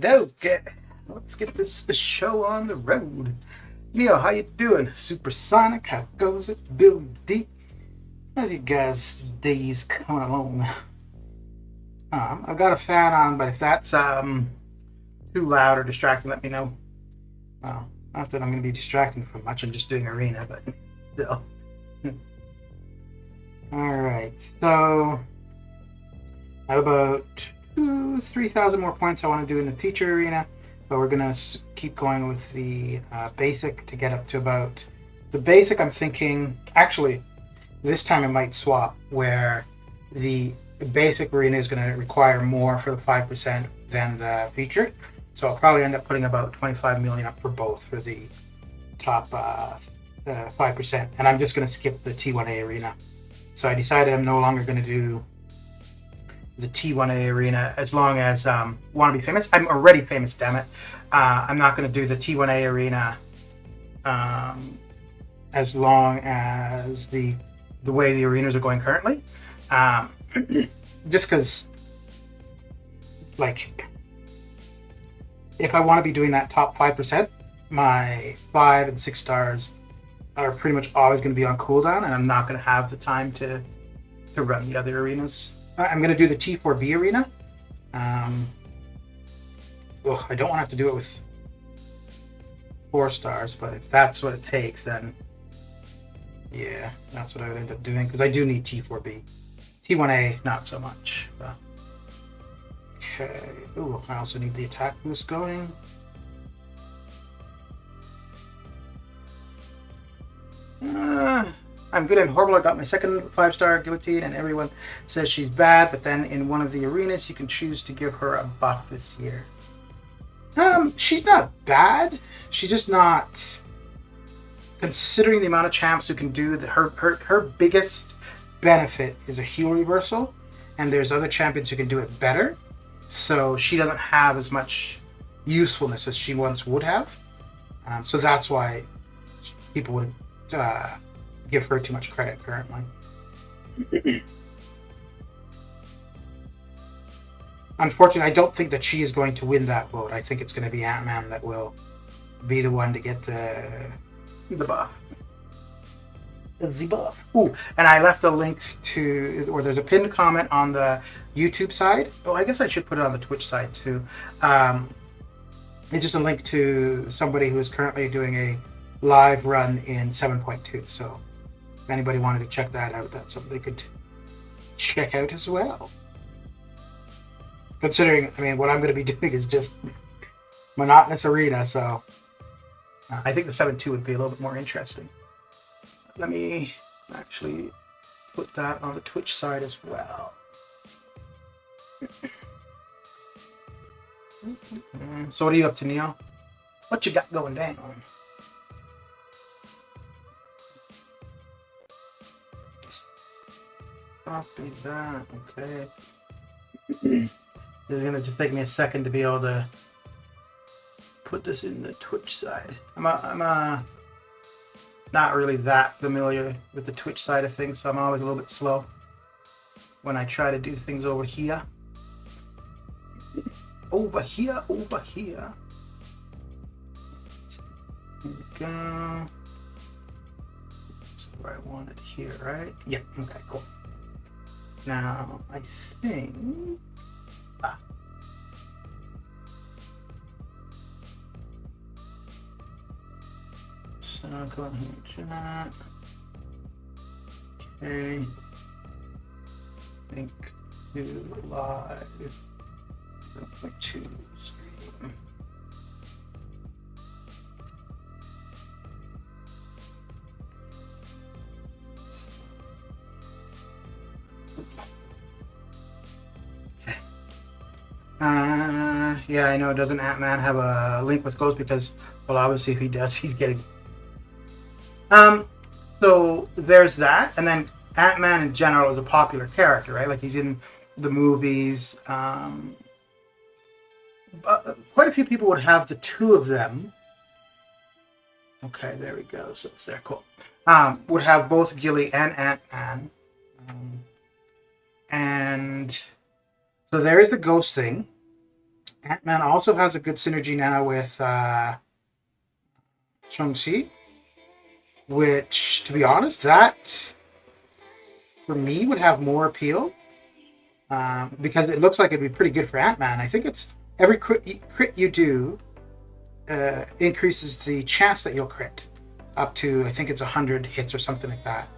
Okay, let's get this show on the road. Neil, how you doing? Supersonic, how goes it? Billy D, how's you guys' days coming along? I've got a fan on, but if that's too loud or distracting, let me know. Not that I'm going to be distracting from much. I'm just doing arena, but still. Alright, so I have about 3,000 more points I want to do in the feature arena, but we're going to keep going with the basic to get up to about the basic. I'm thinking actually this time it might swap, where the basic arena is going to require more for the 5% than the featured, so I'll probably end up putting about 25 million up for both for the top 5%, and I'm just going to skip the T1A arena. So I decided I'm no longer going to do the T1A arena as long as want to be famous. I'm already famous, damn it. I'm not going to do the T1A arena as long as the way the arenas are going currently. Just because, like, if I want to be doing that top 5%, my 5 and 6 stars are pretty much always going to be on cooldown, and I'm not going to have the time to run the other arenas. I'm going to do the T4B arena. I don't want to have to do it with 4 stars, but if that's what it takes, then yeah, that's what I would end up doing, because I do need T4B. T1A, not so much. But... okay. Ooh, I also need the attack boost going. I'm good and horrible. I got my second 5-star guillotine, and everyone says she's bad, but then in one of the arenas you can choose to give her a buff this year. She's not bad. She's just not, considering the amount of champs who can do her biggest benefit is a heal reversal, and there's other champions who can do it better, so she doesn't have as much usefulness as she once would have. So that's why people would give her too much credit currently. Unfortunately, I don't think that she is going to win that vote. I think it's going to be Ant-Man that will be the one to get the buff. The buff. Ooh, and I left a link to, or there's a pinned comment on the YouTube side. Oh, I guess I should put it on the Twitch side too. It's just a link to somebody who is currently doing a live run in 7.2. So if anybody wanted to check that out, that's something they could check out as well. Considering, I mean, what I'm going to be doing is just monotonous arena, so I think the 7.2 would be a little bit more interesting. Let me actually put that on the Twitch side as well. So what are you up to, Neo? What you got going down? Copy that. Okay. This is gonna just take me a second to be able to put this in the Twitch side. I'm not really that familiar with the Twitch side of things, so I'm always a little bit slow when I try to do things over here. Over here. There we go. That's where I want it here, right? Yeah, okay, cool. Now, I think... So, go ahead and chat. Okay. Link to live. 0.2 stream. Okay. Yeah, I know. Doesn't Ant-Man have a link with Ghost? Because, well, obviously, if he does, he's getting. So there's that, and then Ant-Man in general is a popular character, right? Like he's in the movies. But quite a few people would have the two of them. Okay, there we go. So it's there. Cool. Would have both Gilly and Ant-Man. And so there is the Ghost thing. Ant-Man also has a good synergy now with Shang-Chi, which, to be honest, that for me would have more appeal because it looks like it'd be pretty good for Ant-Man. I think it's every crit you do increases the chance that you'll crit up to, I think it's 100 hits or something like that.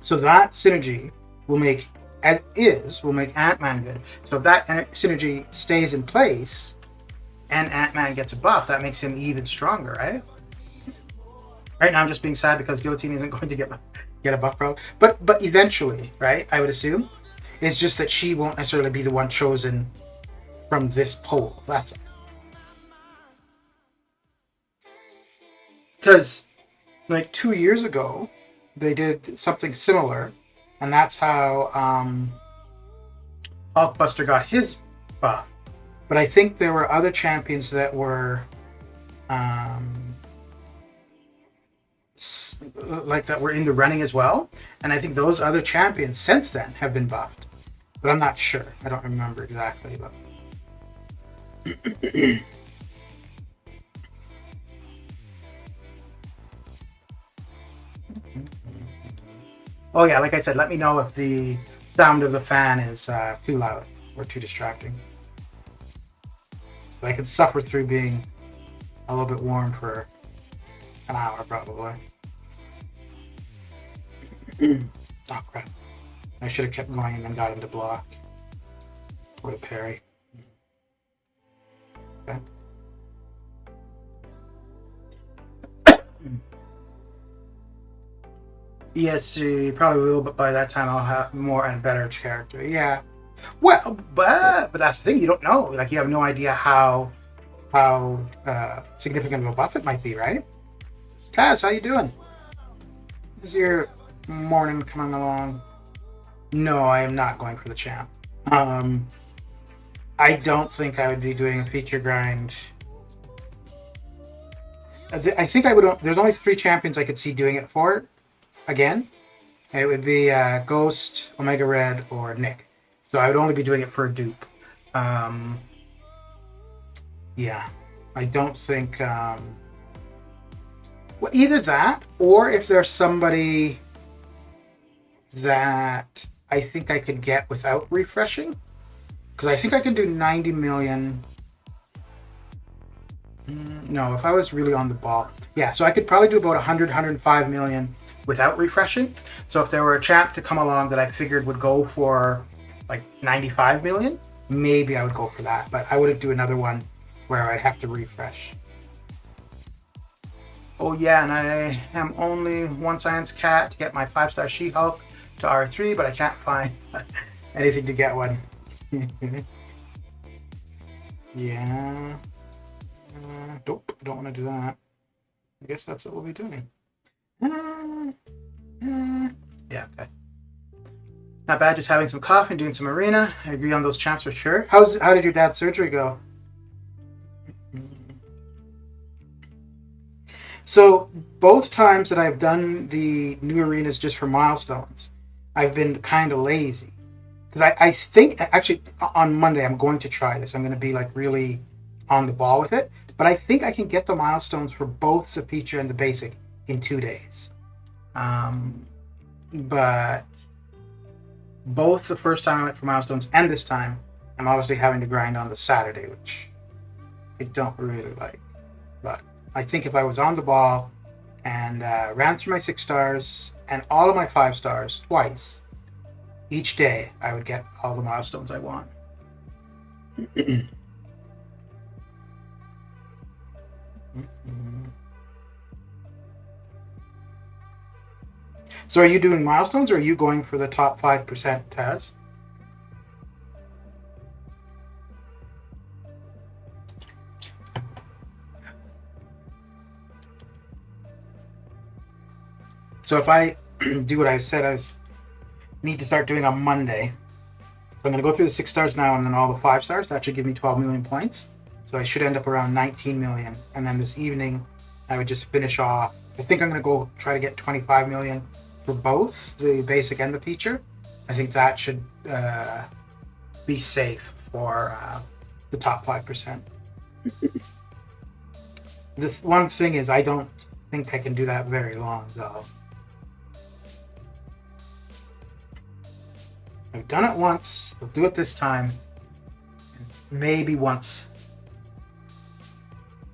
So that synergy will make, as is, will make Ant-Man good. So if that synergy stays in place and Ant-Man gets a buff, that makes him even stronger, right? Right now I'm just being sad because Guillotine isn't going to get a buff, bro. But eventually, right? I would assume. It's just that she won't necessarily be the one chosen from this poll. That's all. Because, like 2 years ago, they did something similar, and that's how Hulkbuster got his buff. But I think there were other champions that were like that were in the running as well, and I think those other champions since then have been buffed, but I'm not sure. I don't remember exactly, but oh yeah, like I said, let me know if the sound of the fan is too loud or too distracting. I could suffer through being a little bit warm for an hour probably. Oh crap. I should have kept going and then got him to block. Or to parry. Okay. Yes, probably will, but by that time I'll have more and better character. Yeah. Well, but that's the thing, you don't know. Like you have no idea how significant of a buff it might be, right? Taz, how you doing? How's your morning coming along? No, I am not going for the champ. I don't think I would be doing a feature grind. I think I would. There's only 3 champions I could see doing it for. Again, it would be Ghost, Omega Red, or Nick. So I would only be doing it for a dupe. Yeah, I don't think. Well, either that, or if there's somebody that I think I could get without refreshing, because I think I can do 90 million. No, if I was really on the ball, yeah. So I could probably do about 105 million without refreshing. So if there were a champ to come along that I figured would go for like 95 million, maybe I would go for that. But I wouldn't do another one where I'd have to refresh. Oh yeah, and I am only one science cat to get my 5-star She-Hulk to R3, but I can't find Anything to get one. Yeah. Nope, don't want to do that. I guess that's what we'll be doing. Yeah, okay. Not bad, just having some coffee and doing some arena. I agree on those champs for sure. How did your dad's surgery go? So both times that I've done the new arenas just for milestones, I've been kind of lazy. Because I think, actually, on Monday, I'm going to try this. I'm going to be like really on the ball with it. But I think I can get the milestones for both the feature and the basic in 2 days. But both the first time I went for milestones and this time, I'm obviously having to grind on the Saturday, which I don't really like. But I think if I was on the ball and ran through my 6 stars and all of my 5 stars twice, each day I would get all the milestones I want. So are you doing milestones or are you going for the top 5%, Taz? So if I do what I said I need to start doing on Monday, so I'm going to go through the 6 stars now and then all the 5 stars. That should give me 12 million points. So I should end up around 19 million. And then this evening, I would just finish off. I think I'm going to go try to get 25 million for both the basic and the feature. I think that should be safe for the top 5%. The one thing is I don't think I can do that very long, though. I've done it once. I'll do it this time. Maybe once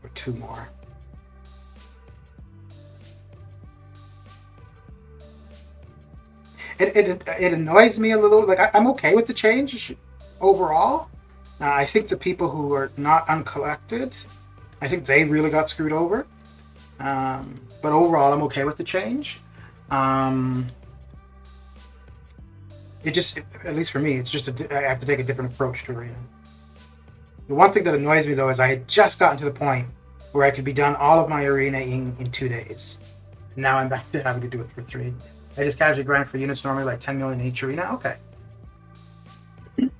or 2 more. It annoys me a little. Like I'm okay with the change overall. I think the people who are not uncollected, I think they really got screwed over. But overall, I'm okay with the change. It just, at least for me, it's just I have to take a different approach to arena. The one thing that annoys me though is I had just gotten to the point where I could be done all of my arena in 2 days. Now I'm back to having to do it for 3. I just casually grind for units normally like 10 million each arena. Okay,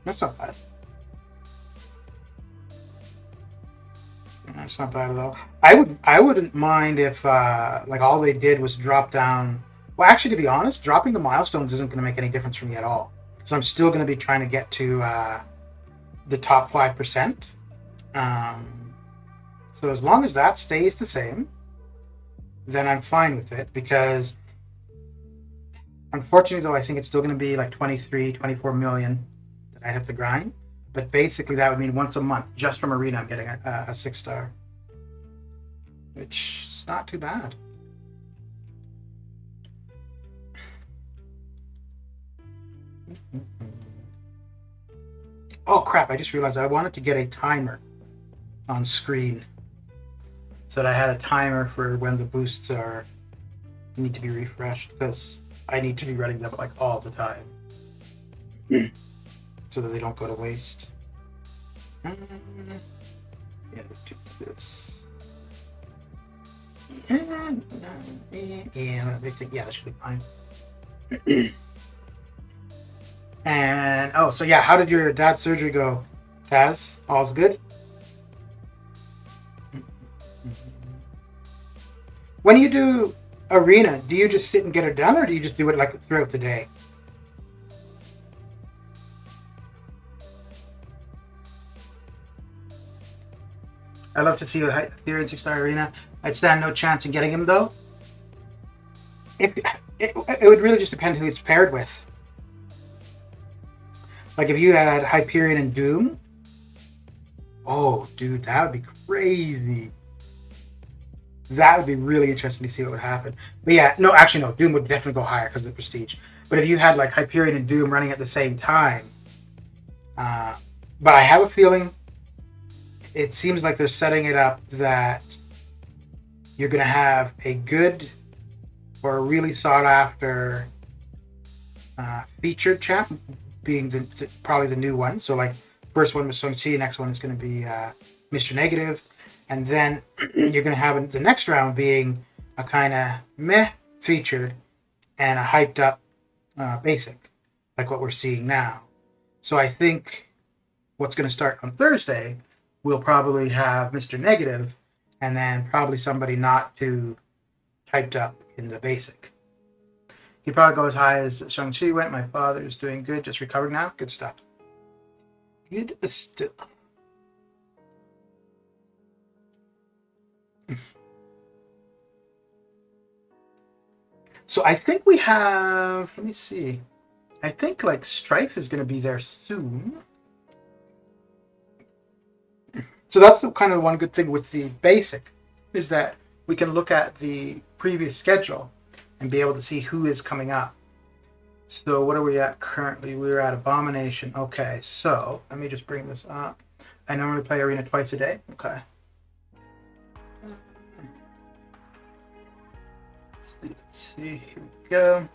that's not bad. That's not bad at all. I wouldn't mind if like all they did was drop down. Well, actually, to be honest, dropping the milestones isn't going to make any difference for me at all. So I'm still going to be trying to get to the top 5%. So as long as that stays the same, then I'm fine with it. Because unfortunately, though, I think it's still going to be like 23, 24 million that I'd have to grind. But basically, that would mean once a month, just from arena, I'm getting a 6 star. Which is not too bad. Oh crap, I just realized I wanted to get a timer on screen. So that I had a timer for when the boosts need to be refreshed, because I need to be running them like all the time. So that they don't go to waste. Yeah, let's do this. Yeah, I think, yeah, that should be fine. And oh, so yeah, how did your dad's surgery go, Taz? All's good? When you do arena, do you just sit and get it done, or do you just do it like throughout the day? I'd love to see you here in 6 star arena. I'd stand no chance in getting him though. It would really just depend who it's paired with. Like if you had Hyperion and Doom, oh dude, that would be crazy. That would be really interesting to see what would happen. But yeah, no, actually no, Doom would definitely go higher because of the prestige. But if you had like Hyperion and Doom running at the same time, but I have a feeling it seems like they're setting it up that you're going to have a good or a really sought after featured champ being probably the new one. So like first one was Shang-Chi, next one is going to be Mr. Negative, and then you're going to have the next round being a kind of meh featured and a hyped up basic, like what we're seeing now. So I think what's going to start on Thursday, we'll probably have Mr. Negative, and then probably somebody not too hyped up in the basic. He probably go as high as Shang-Chi went. My father's doing good, just recovered now. Good stuff. Good stuff. So I think we have, let me see. I think like Strife is going to be there soon. So that's the kind of one good thing with the basic, is that we can look at the previous schedule and be able to see who is coming up. So what are we at currently? We're at Abomination. Okay, so let me just bring this up. I normally play Arena twice a day. Okay. Let's see. Here we go.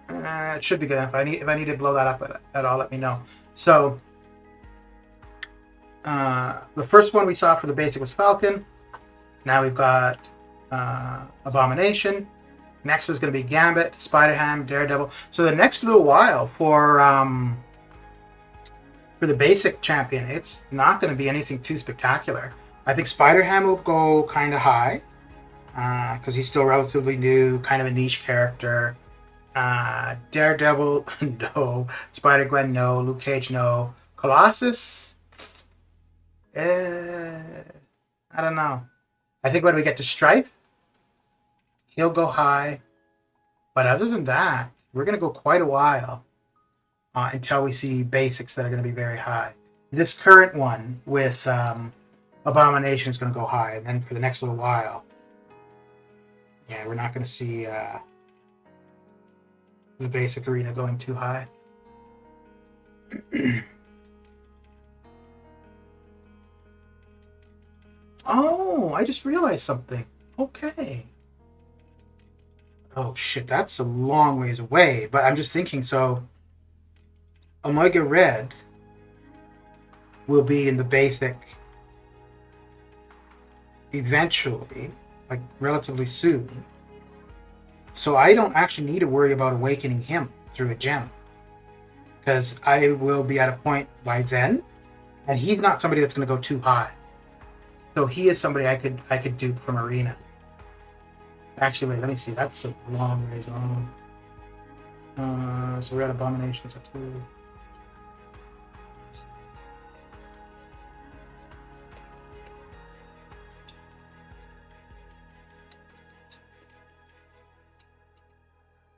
It should be good enough. If I need to blow that up at all, let me know. So the first one we saw for the basic was Falcon. Now we've got Abomination. Next is going to be Gambit, Spider-Ham, Daredevil. So the next little while for the basic champion, it's not going to be anything too spectacular. I think Spider-Ham will go kind of high because he's still relatively new, kind of a niche character. Daredevil, no. Spider-Gwen, no. Luke Cage, no. Colossus, I don't know. I think when we get to Strife, he'll go high. But other than that, we're going to go quite a while until we see basics that are going to be very high. This current one with Abomination is going to go high. And then for the next little while, yeah, we're not going to see the basic arena going too high. Oh, I just realized something. Okay. Oh shit, that's a long ways away. But I'm just thinking, so Omega Red will be in the basic eventually, like relatively soon. So I don't actually need to worry about awakening him through a gem, because I will be at a point by then, and he's not somebody that's going to go too high. So he is somebody I could dupe from Arena. Actually, wait, let me see. That's a long ways on. So we're at Abomination, so 2.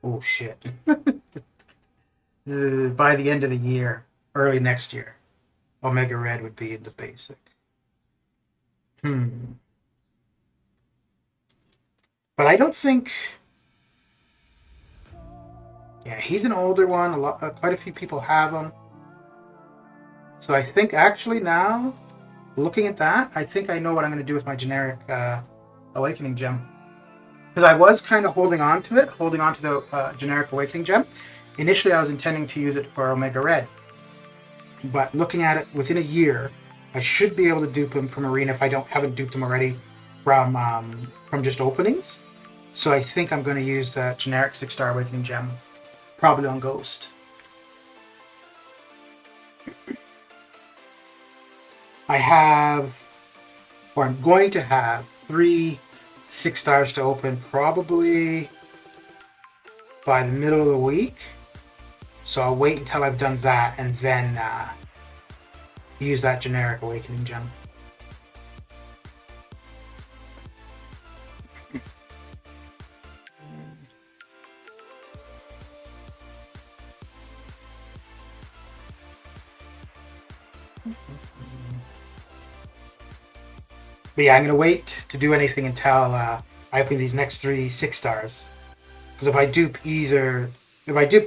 Oh shit. By the end of the year, early next year, Omega Red would be in the basic. But I don't think. Yeah, he's an older one. Quite a few people have him. So I think actually now, looking at that, I think I know what I'm going to do with my generic Awakening Gem. Because I was kind of holding on to the generic Awakening Gem. Initially, I was intending to use it for Omega Red. But looking at it, within a year, I should be able to dupe him from Arena if I haven't duped him already from just openings. So I think I'm going to use the generic 6-star Awakening Gem, probably on Ghost. I'm going to have 3 6 stars to open probably by the middle of the week. So I'll wait until I've done that and then use that generic Awakening Gem. But yeah, I'm going to wait to do anything until I open these next 3 6 stars. Because if I dupe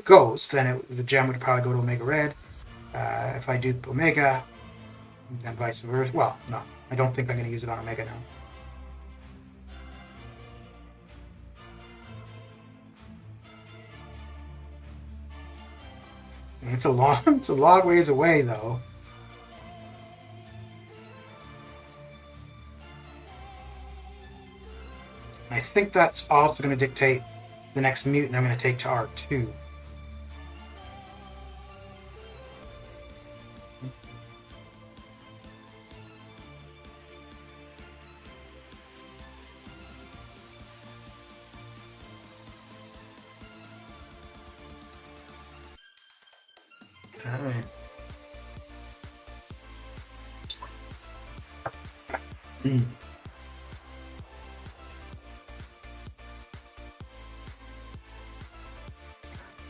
Ghost, then the gem would probably go to Omega Red. If I dupe Omega, then vice versa. Well, no, I don't think I'm going to use it on Omega now. It's a long ways away though. I think that's also going to dictate the next mutant I'm going to take to R2. Okay.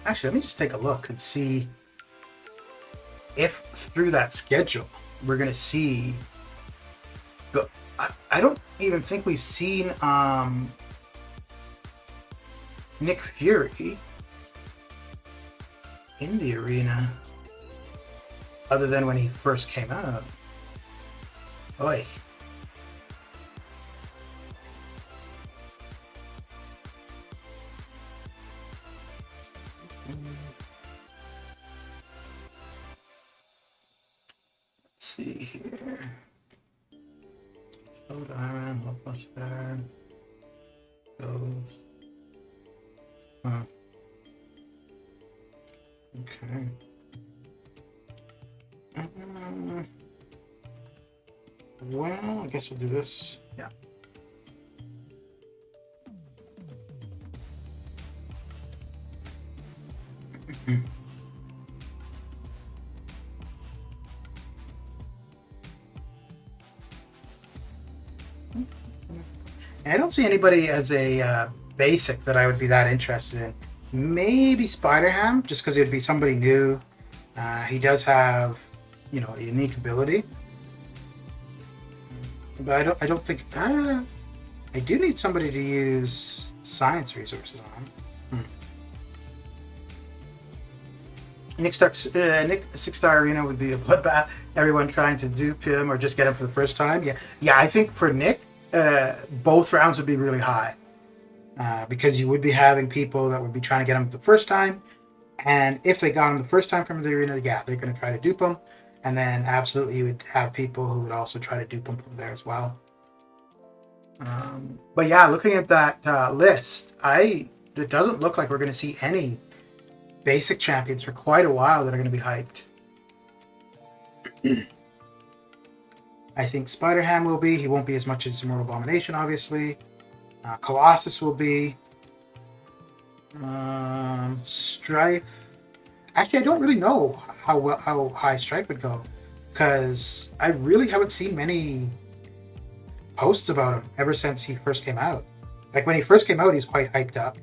Actually, let me just take a look and see if through that schedule we're going to see. I don't even think we've seen Nick Fury in the arena other than when he first came out. Boy. Let's see here. Load iron, love buster. Goes. Huh. Okay. Well, I guess we'll do this. Yeah. I don't see anybody as a basic that I would be that interested in. Maybe Spider-Ham, just because it would be somebody new. He does have, a unique ability. But I don't think. I do need somebody to use science resources on. Nick 6-star arena would be a bloodbath. Everyone trying to dupe him or just get him for the first time. Yeah. I think for Nick, both rounds would be really high because you would be having people that would be trying to get him the first time, and if they got him the first time from the arena, yeah, they're going to try to dupe him, and then absolutely you would have people who would also try to dupe him from there as well. But yeah, looking at that list, it doesn't look like we're going to see any basic champions for quite a while that are going to be hyped. I think Spider-Ham will be. He won't be as much as Immortal Abomination, obviously. Colossus will be. Strife. Actually, I don't really know how high Strife would go, because I really haven't seen many posts about him ever since he first came out. Like when he first came out, he's quite hyped up.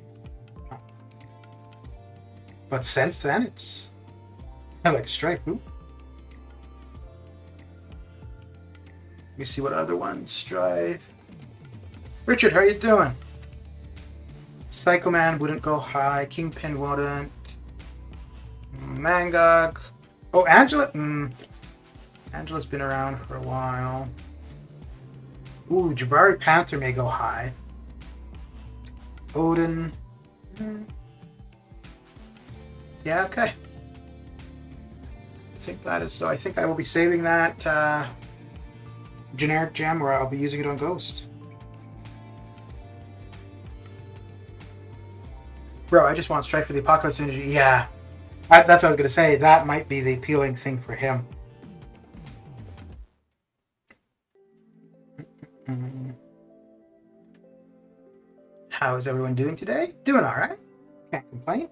But since then, it's I like Strife. Ooh. Let me see what other ones. Strife. Richard, how are you doing? Psycho Man wouldn't go high. Kingpin wouldn't. Mangog. Oh, Angela. Angela's been around for a while. Ooh, Jabari Panther may go high. Odin. Yeah, okay. I think that is so. I think I will be saving that generic gem, or I'll be using it on Ghost. Bro, I just want Strike for the Apocalypse Energy. Yeah. That's what I was going to say. That might be the appealing thing for him. How is everyone doing today? Doing all right. Can't complain.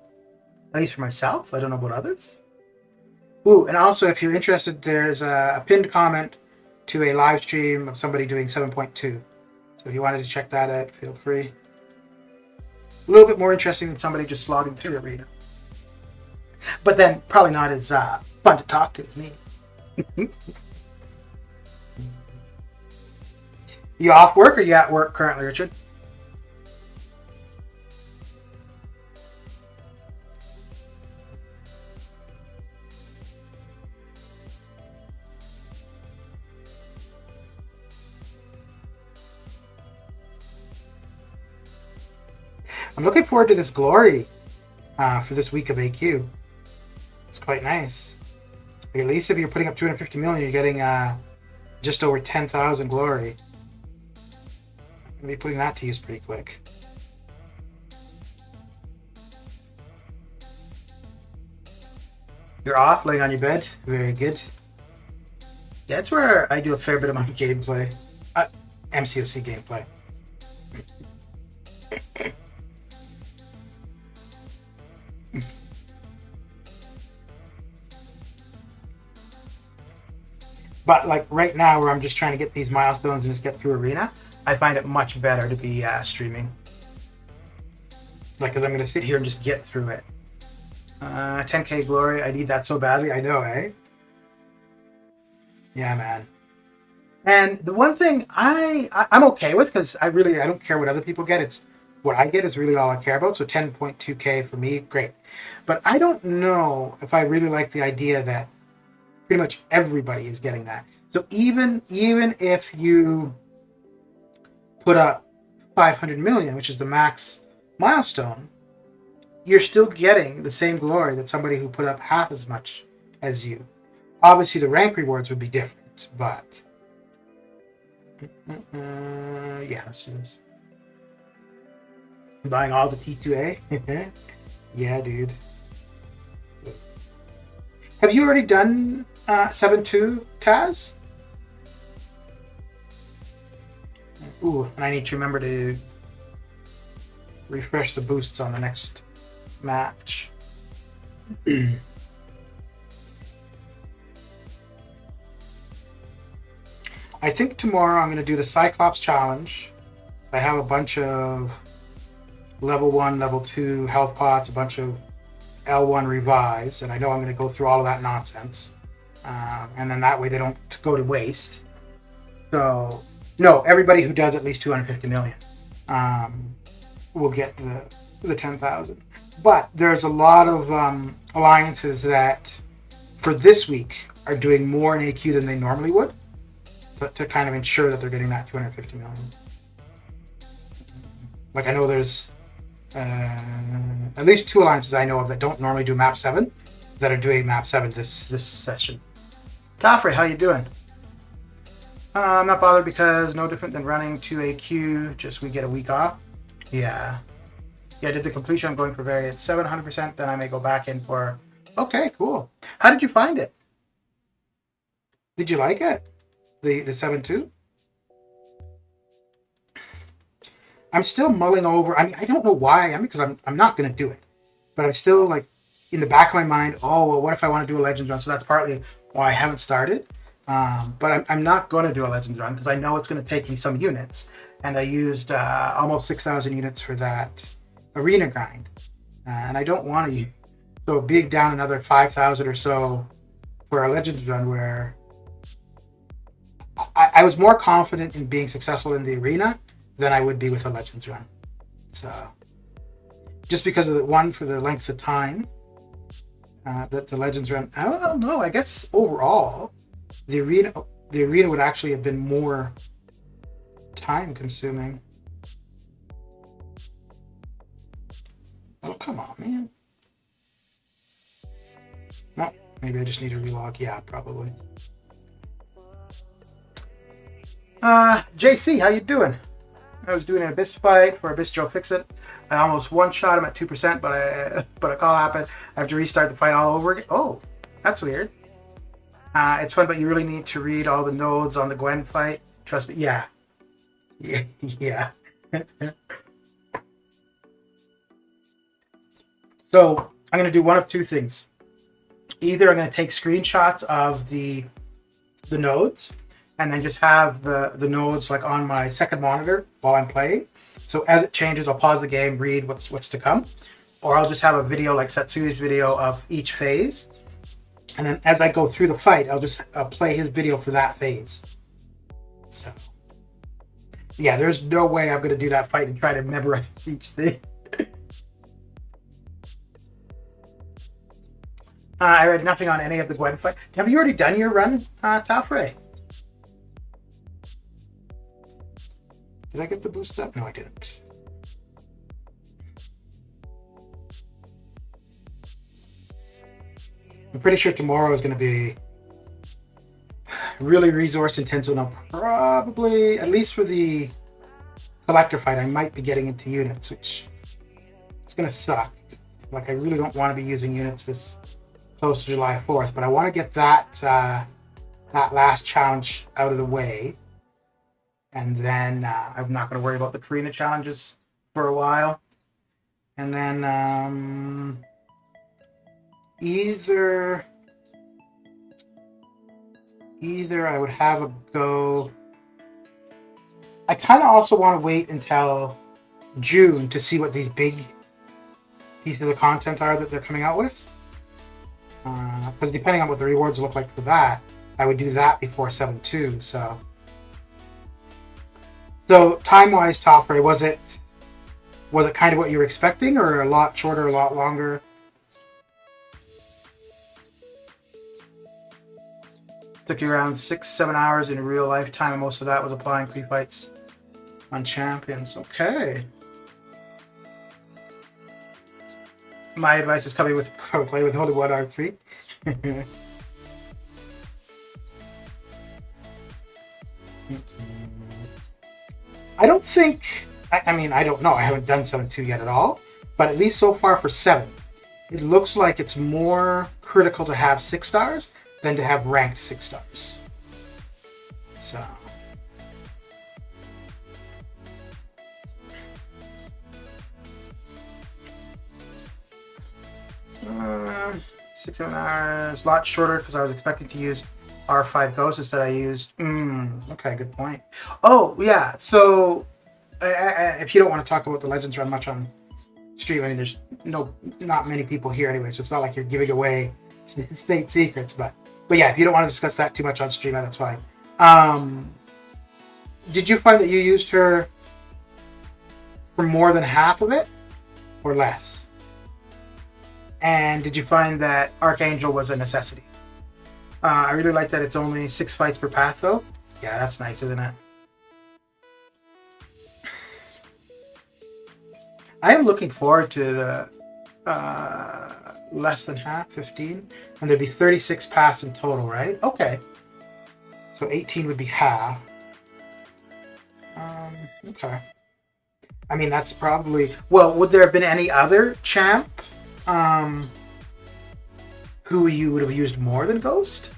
At least for myself. I don't know about others. Ooh, and also if you're interested, there's a pinned comment to a live stream of somebody doing 7.2. So if you wanted to check that out, feel free. A little bit more interesting than somebody just slogging through Arena. But then probably not as fun to talk to as me. You off work or you at work currently, Richard? I'm looking forward to this glory for this week of AQ. It's quite nice. Like, at least if you're putting up 250 million, you're getting just over 10,000 glory. I'm gonna be putting that to use pretty quick. You're off, laying on your bed. Very good. Yeah, that's where I do a fair bit of my gameplay. MCOC gameplay. But like right now, where I'm just trying to get these milestones and just get through arena, I find it much better to be streaming. Like, because I'm going to sit here and just get through it. 10k glory, I need that so badly. I know, eh? Yeah, man. And the one thing I'm okay with, because I don't care what other people get. It's what I get is really all I care about. So 10.2k for me, great. But I don't know if I really like the idea that pretty much everybody is getting that. So even if you put up 500 million, which is the max milestone, you're still getting the same glory that somebody who put up half as much as you. Obviously, the rank rewards would be different, but yeah, let's do this. I'm buying all the T2A. Yeah, dude. Have you already done 7.2 Taz? Ooh, and I need to remember to refresh the boosts on the next match. I think tomorrow I'm going to do the Cyclops challenge. I have a bunch of level 1, level 2 health pots, a bunch of L1 revives, and I know I'm going to go through all of that nonsense. And then that way they don't go to waste. So, no, everybody who does at least 250 million will get the 10,000. But there's a lot of alliances that, for this week, are doing more in AQ than they normally would, but to kind of ensure that they're getting that 250 million. Like, I know there's at least 2 alliances I know of that don't normally do map 7 that are doing map 7 this session. Toffrey, how you doing? I'm not bothered because no different than running to AQ, just we get a week off. Yeah, I did the completion. I'm going for variant 700%, then I may go back in for... Okay, cool. How did you find it? Did you like it? The 7.2? I'm still mulling over. I mean, I don't know why. Because I'm not going to do it. But I'm still, like, in the back of my mind, oh, well, what if I want to do a Legends run? So that's partly why I haven't started. But I'm not going to do a Legends run because I know it's going to take me some units. And I used almost 6,000 units for that arena grind. And I don't want to use... So being down another 5,000 or so for a Legends run where... I was more confident in being successful in the arena than I would be with a Legends run. So, just because of the one, for the length of time that the Legends run, I don't know. I guess overall, the arena would actually have been more time consuming. Oh, come on, man. No, maybe I just need to relog. Yeah, probably. JC, how you doing? I was doing an Abyss fight for Abyss Joe Fix-It. I almost one-shot him at 2%, but a call happened. I have to restart the fight all over again. Oh, that's weird. It's fun, but you really need to read all the nodes on the Gwen fight. Trust me. Yeah. Yeah. So I'm going to do one of two things. Either I'm going to take screenshots of the nodes and then just have the nodes like on my second monitor while I'm playing. So as it changes, I'll pause the game, read what's to come. Or I'll just have a video like Satsui's video of each phase. And then as I go through the fight, I'll just play his video for that phase. So, yeah, there's no way I'm going to do that fight and try to memorize each thing. I read nothing on any of the Gwen fight. Have you already done your run, Tafre? Did I get the boosts up? No, I didn't. I'm pretty sure tomorrow is going to be really resource intensive. And I'll probably, at least for the collector fight, I might be getting into units, which it's going to suck. Like, I really don't want to be using units this close to July 4th, but I want to get that that last challenge out of the way, and then I'm not going to worry about the Karina challenges for a while. And then either I would have a go. I kind of also want to wait until June to see what these big pieces of the content are that they're coming out with. Because depending on what the rewards look like for that, I would do that before 7.2. So time-wise, Toffrey, was it kind of what you were expecting, or a lot shorter, a lot longer? Took you around 6-7 hours in real life time, and most of that was applying pre-fights on champions. Okay. My advice is coming with play with only one R3. I don't think. I mean, I don't know. I haven't done 7.2 yet at all, but at least so far for 7, it looks like it's more critical to have 6 stars than to have ranked 6 stars. So. 6-7 hours, a lot shorter because I was expecting to use R5 Ghost instead. I used. Okay, good point. Oh yeah, so if you don't want to talk about the Legends run much on stream, I mean, there's not many people here anyway, so it's not like you're giving away state secrets. But yeah, if you don't want to discuss that too much on stream, that's fine. Did you find that you used her for more than half of it, or less? And did you find that Archangel was a necessity? I really like that it's only 6 fights per path, though. Yeah, that's nice, isn't it? I am looking forward to the less than half, 15. And there'd be 36 paths in total, right? Okay. So 18 would be half. Okay. I mean, that's probably... Well, would there have been any other champ who you would have used more than Ghost?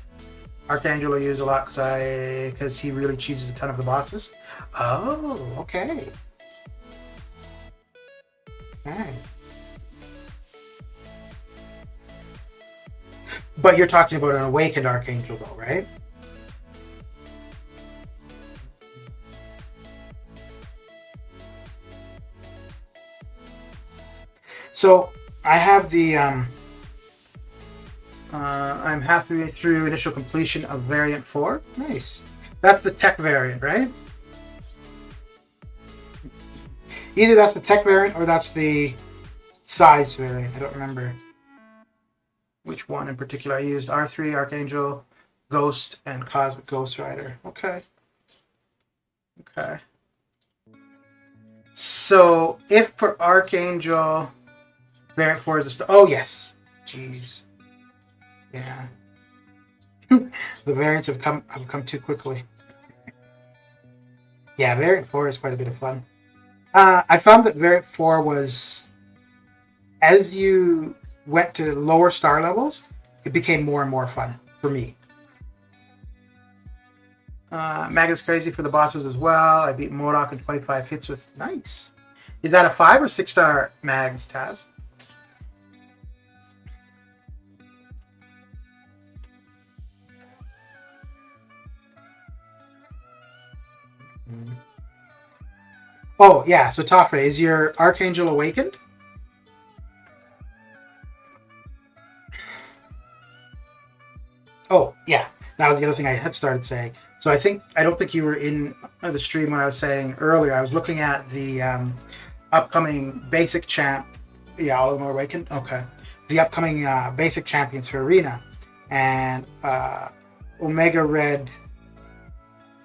Archangel I used a lot because he really cheeses a ton of the bosses. Oh, okay. Okay. But you're talking about an awakened Archangel though, right? So I have the I'm halfway through initial completion of variant 4. Nice. That's the tech variant, right? Either that's the tech variant or that's the size variant. I don't remember which one in particular I used. R3, Archangel, Ghost, and Cosmic Ghost Rider. Okay. Okay. So if for Archangel variant 4 is the oh yes. Jeez. Yeah. The variants have come too quickly. Yeah, variant 4 is quite a bit of fun. I found that variant 4 was, as you went to lower star levels, it became more and more fun for me. Magnus Crazy for the bosses as well. I beat Modok in 25 hits with nice. Is that a 5 or 6 star Mags, Taz? Oh, yeah. So, Toffrey, is your Archangel awakened? Oh, yeah. That was the other thing I had started saying. So I don't think you were in the stream when I was saying earlier. I was looking at the upcoming basic champ. Yeah, all of them are awakened? Okay. The upcoming basic champions for Arena. And Omega Red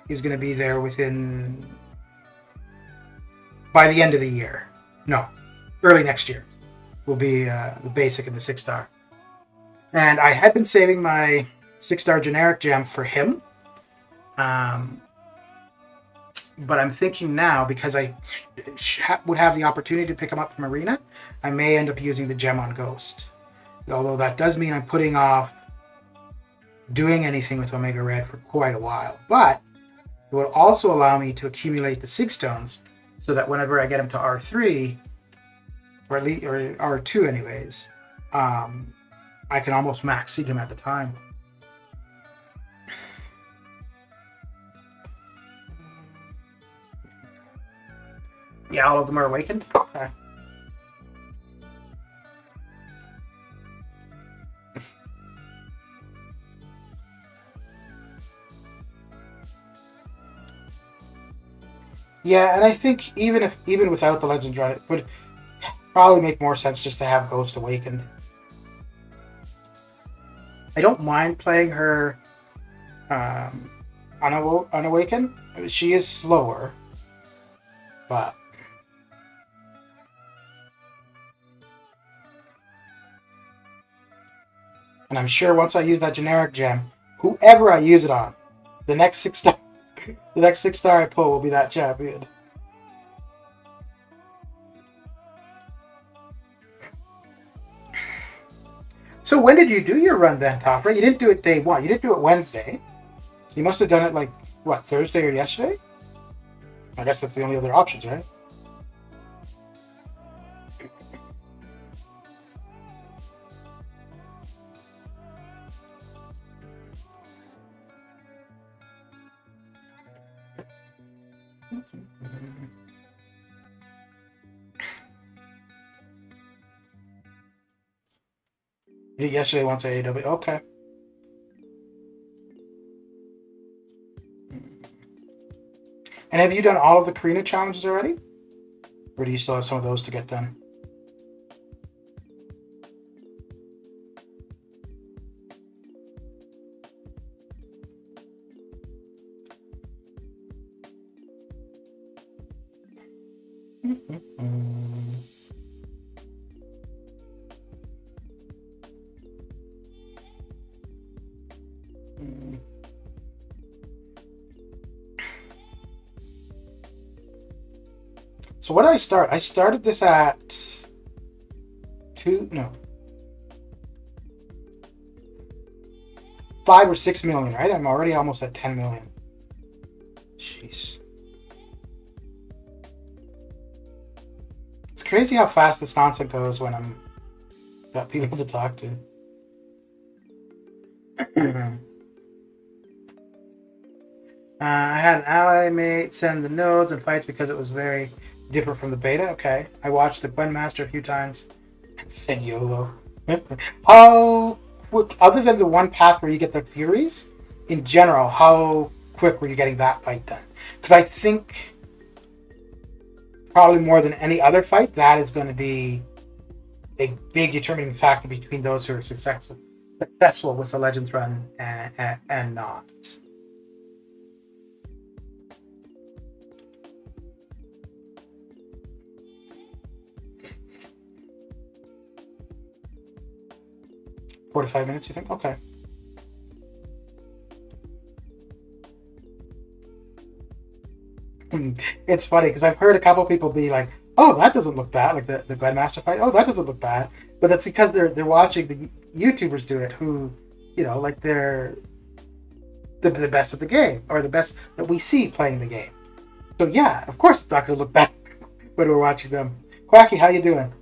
is going to be there by the end of the year. No, early next year will be the basic and the 6 star. And I had been saving my 6-star generic gem for him. But I'm thinking now, because I would have the opportunity to pick him up from Arena, I may end up using the gem on Ghost. Although that does mean I'm putting off doing anything with Omega Red for quite a while. But it will also allow me to accumulate the Sig Stones so that whenever I get him to R3, or at least, or R2 anyways, I can almost max Sig him at the time. Yeah, all of them are awakened? Okay. Yeah, and I think even without the Legend Run, it would probably make more sense just to have Ghost awakened. I don't mind playing her unawakened. She is slower, but and I'm sure once I use that generic gem, whoever I use it on, the next 6-star, the next 6-star I pull will be that champion. So when did you do your run then, Top? Right? You didn't do it day one. You didn't do it Wednesday. So you must have done it like what, Thursday or yesterday? I guess that's the only other options, right? Yesterday once at AW. Okay. And have you done all of the Karina challenges already? Or do you still have some of those to get done? So what did I start? I started this at 5 or 6 million, right? I'm already almost at 10 million. Jeez. It's crazy how fast this nonsense goes when I'm got people to talk to. I had an ally mate send the nodes and fights because it was very different from the beta. Okay. I watched the Gwen Master a few times and said YOLO. How quick, other than the one path where you get the Furies, in general, how quick were you getting that fight done? Because I think probably more than any other fight, that is going to be a big determining factor between those who are successful with the Legends run and not. Four to 5 minutes, you think? Okay. It's funny because I've heard a couple people be like, "Oh, that doesn't look bad," like the Grandmaster fight. "Oh, that doesn't look bad," but that's because they're watching the YouTubers do it, who, like they're the best at the game or the best that we see playing the game. So yeah, of course it's not going to look bad when we're watching them. Quacky, how you doing?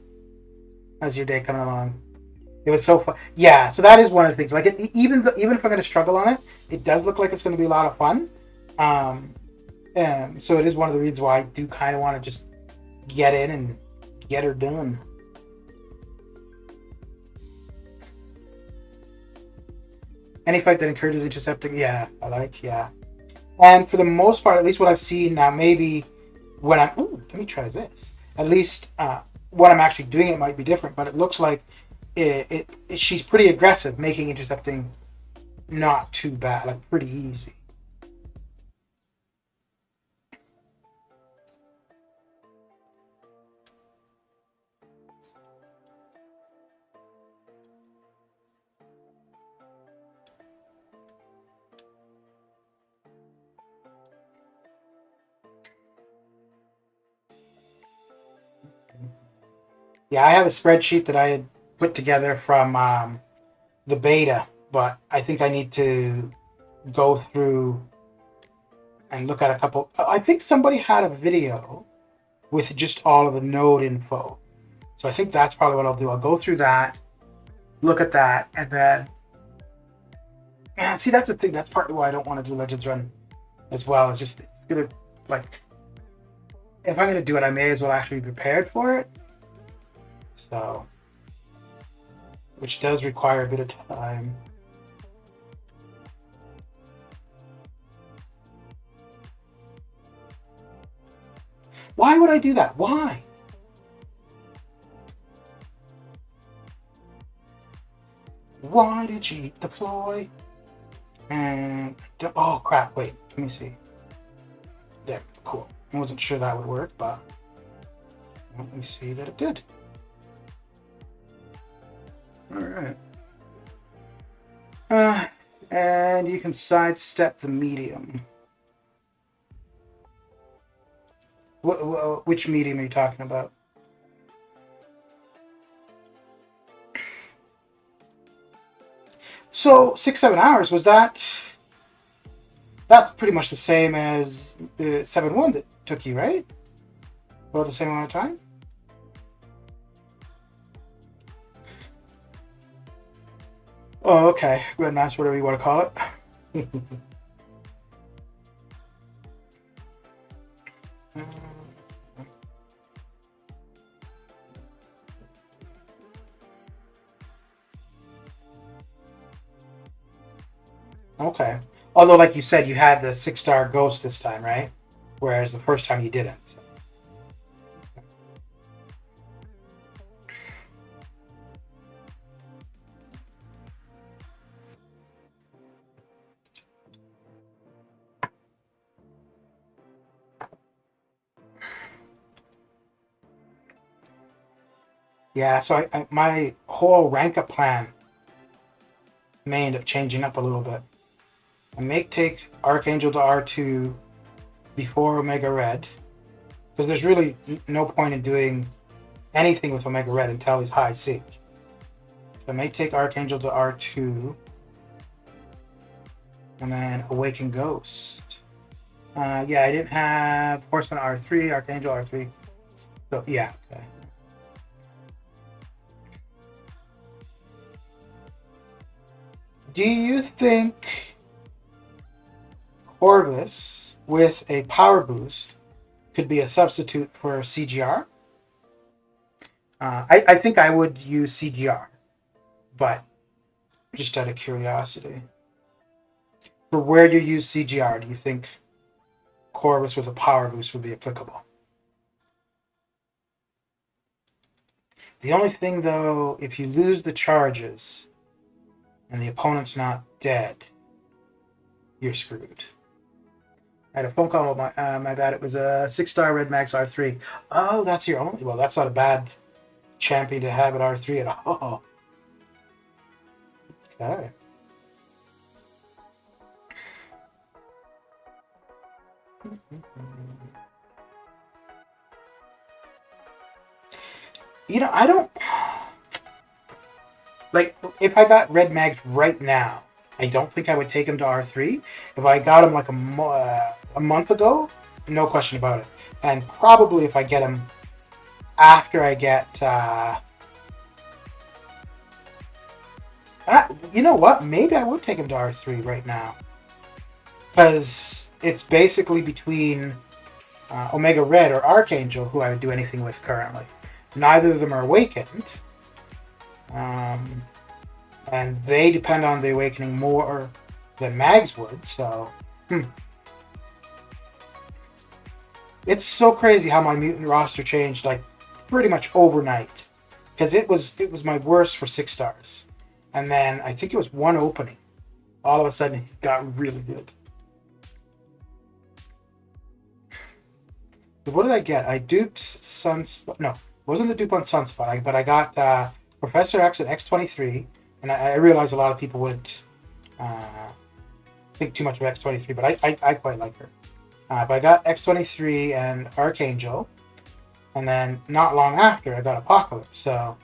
How's your day coming along? It was so fun. Yeah, so that is one of the things. Like, even if I'm going to struggle on it, it does look like it's going to be a lot of fun. And so it is one of the reasons why I do kind of want to just get in and get her done. Any fight that encourages intercepting, yeah, I like, yeah. And for the most part, at least what I've seen now, maybe when I'm, let me try this. At least when I'm actually doing it might be different, but it looks like she's pretty aggressive, making intercepting not too bad, like pretty easy. Yeah, I have a spreadsheet that I had put together from the beta, but I think I need to go through and look at a couple. I think somebody had a video with just all of the node info. So I think that's probably what I'll do. I'll go through that, look at that, and then see, that's the thing. That's partly why I don't want to do Legends Run as well. It's gonna, like, if I'm gonna do it, I may as well actually be prepared for it. So, which does require a bit of time. Why would I do that? Why? Why did she deploy? And oh crap! Wait, let me see. Yeah, cool. I wasn't sure that would work, but let me see that it did. All right. And you can sidestep the medium. Which medium are you talking about? So 6-7 hours, was that? That's pretty much the same as 7-1 that took you, right? About the same amount of time. Oh, okay. Grandmaster, whatever you want to call it. Okay. Although, like you said, you had the 6-star ghost this time, right? Whereas the first time you didn't. So. Yeah, so my whole rank up plan may end up changing up a little bit. I may take Archangel to R2 before Omega Red, because there's really no point in doing anything with Omega Red until he's high sync. So I may take Archangel to R2, and then Awaken Ghost. Yeah, I didn't have Horseman R3, Archangel R3. So yeah, okay. Do you think Corvus with a power boost could be a substitute for CGR? I think I would use CGR, but just out of curiosity. For where you use CGR, do you think Corvus with a power boost would be applicable? The only thing, though, if you lose the charges and the opponent's not dead, you're screwed. I had a phone call. My bad. It was a 6-star Red Max R3. Oh, that's your only. Well, that's not a bad champion to have at R3 at all. Okay. You know, I don't like if I got Red Mags right now. I don't think I would take him to R3. If I got him like a month ago, no question about it. And probably if I get him after I get, you know what? Maybe I would take him to R3 right now, because it's basically between Omega Red or Archangel, who I would do anything with currently. Neither of them are awakened. And they depend on the awakening more than Mags would, so it's so crazy how my mutant roster changed like pretty much overnight, because it was my worst for 6 stars, and then I think it was one opening, all of a sudden it got really good. So what did I get? I duped Sunspot. No, it wasn't the dupe on Sunspot, but I got Professor X and X23. And I realize a lot of people wouldn't think too much of X23, but I quite like her. But I got X23 and Archangel. And then not long after, I got Apocalypse. So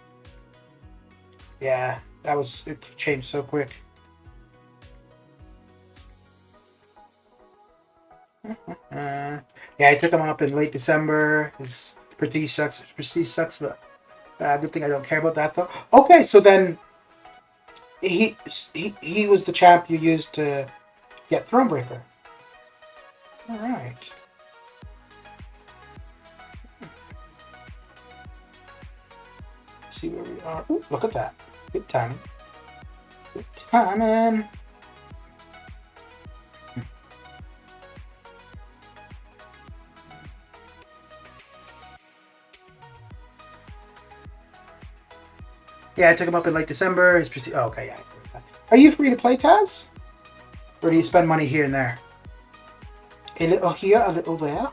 yeah, it changed so quick. Yeah, I took him up in late December. His prestige sucks. Prestige sucks, but good thing I don't care about that though. Okay, so then he he was the champ you used to get Thronebreaker. All right. Let's see where we are. Ooh, look at that. Good timing. Good timing. Yeah, I took him up in late December. His prestige. Oh, okay, yeah. Are you free to play, Taz? Or do you spend money here and there? A little here, a little there.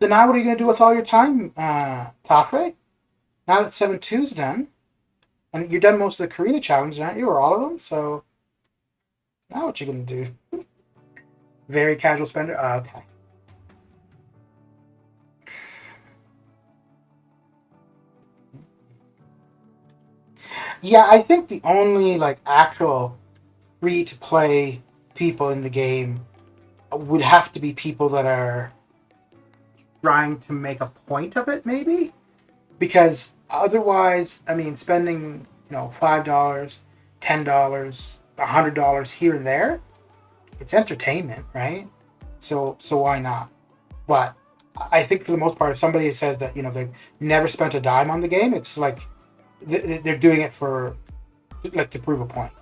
So now what are you going to do with all your time, Tafre? Now that 7-2's done, and you're done most of the Karina challenges, aren't you? Or all of them? So now what you going to do? Very casual spender? Okay. Yeah, I think the only like actual free to play people in the game would have to be people that are trying to make a point of it, maybe, because otherwise, I mean, spending $5, $10, $100 here and there, it's entertainment, right? So why not? But I think for the most part, if somebody says that they've never spent a dime on the game, it's like they're doing it for like to prove a point.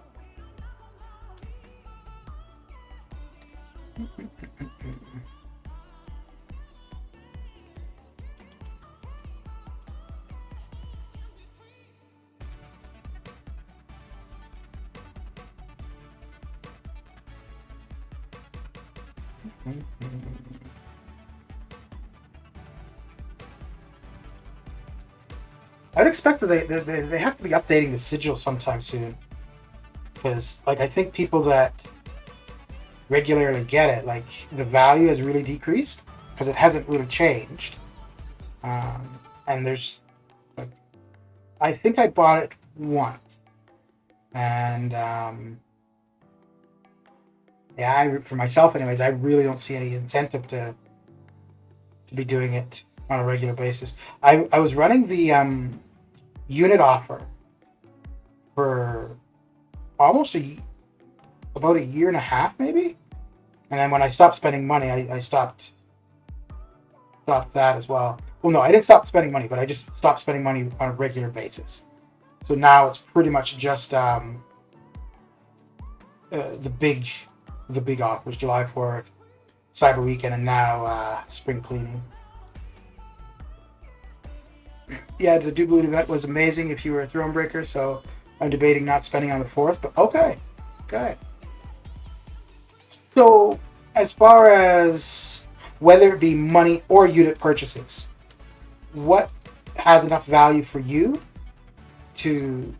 I'd expect that they have to be updating the sigil sometime soon, because like I think people that regularly get it, like the value has really decreased because it hasn't really changed. And there's like, I think I bought it once, and yeah, for myself anyways, I really don't see any incentive to be doing it on a regular basis. I was running the unit offer for almost about a year and a half maybe, and then when I stopped spending money, I stopped that as well. Well, no, I didn't stop spending money, but I just stopped spending money on a regular basis. So now it's pretty much just the big offers, July 4th, Cyber Weekend, and now spring cleaning. Yeah, the Dubloon event was amazing if you were a Thronebreaker, so I'm debating not spending on the 4th, but okay. So, as far as whether it be money or unit purchases, what has enough value for you to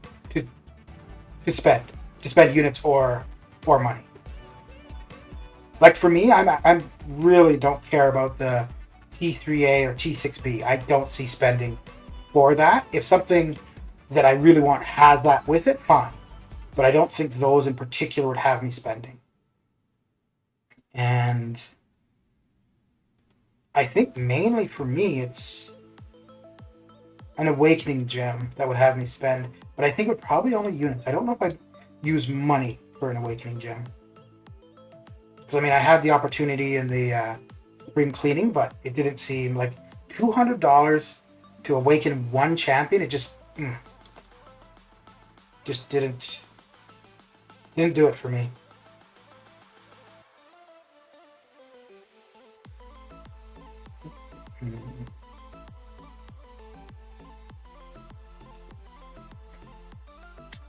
spend units or money? Like for me, I'm really don't care about the T3A or T6B. I don't see spending for that. If something that I really want has that with it, fine. But I don't think those in particular would have me spending. And I think mainly for me, it's an Awakening gem that would have me spend. But I think it would probably only units. I don't know if I'd use money for an Awakening gem. Because I mean, I had the opportunity in the spring cleaning, but it didn't seem like $200 to awaken one champion. It just didn't do it for me.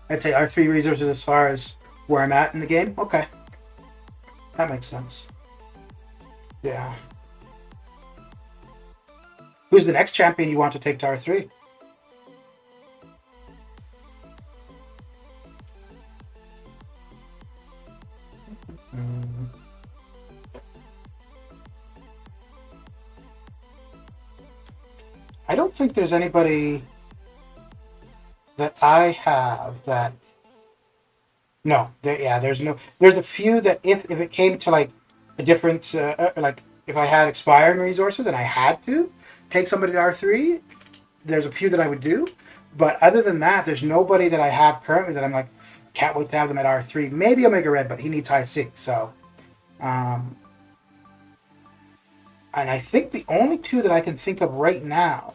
I'd say R3 resources as far as where I'm at in the game. Okay, that makes sense. Yeah. Who's the next champion you want to take to R3? Mm. I don't think there's anybody that I have that. No, there's no. There's a few that if it came to like a difference, like if I had expiring resources and I had to take somebody to R3, there's a few that I would do. But other than that, there's nobody that I have currently that I'm like, can't wait to have them at R3. Maybe Omega Red, but he needs high C. So, um, and I think the only two that I can think of right now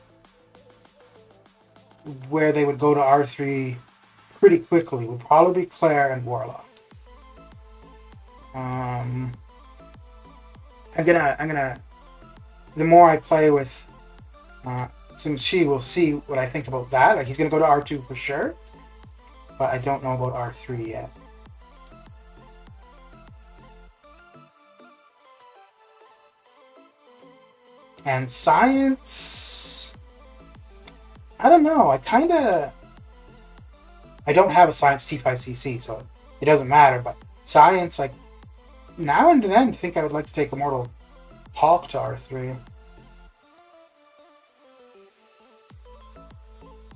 where they would go to R3 pretty quickly would probably be Claire and Warlock. Um, I'm gonna. The more I play with Shi, we'll see what I think about that. Like he's gonna go to R2 for sure, but I don't know about R3 yet. And science, I don't know. I don't have a science T5CC, so it doesn't matter. But science, like now and then, I think I would like to take Immortal Hawk to R3.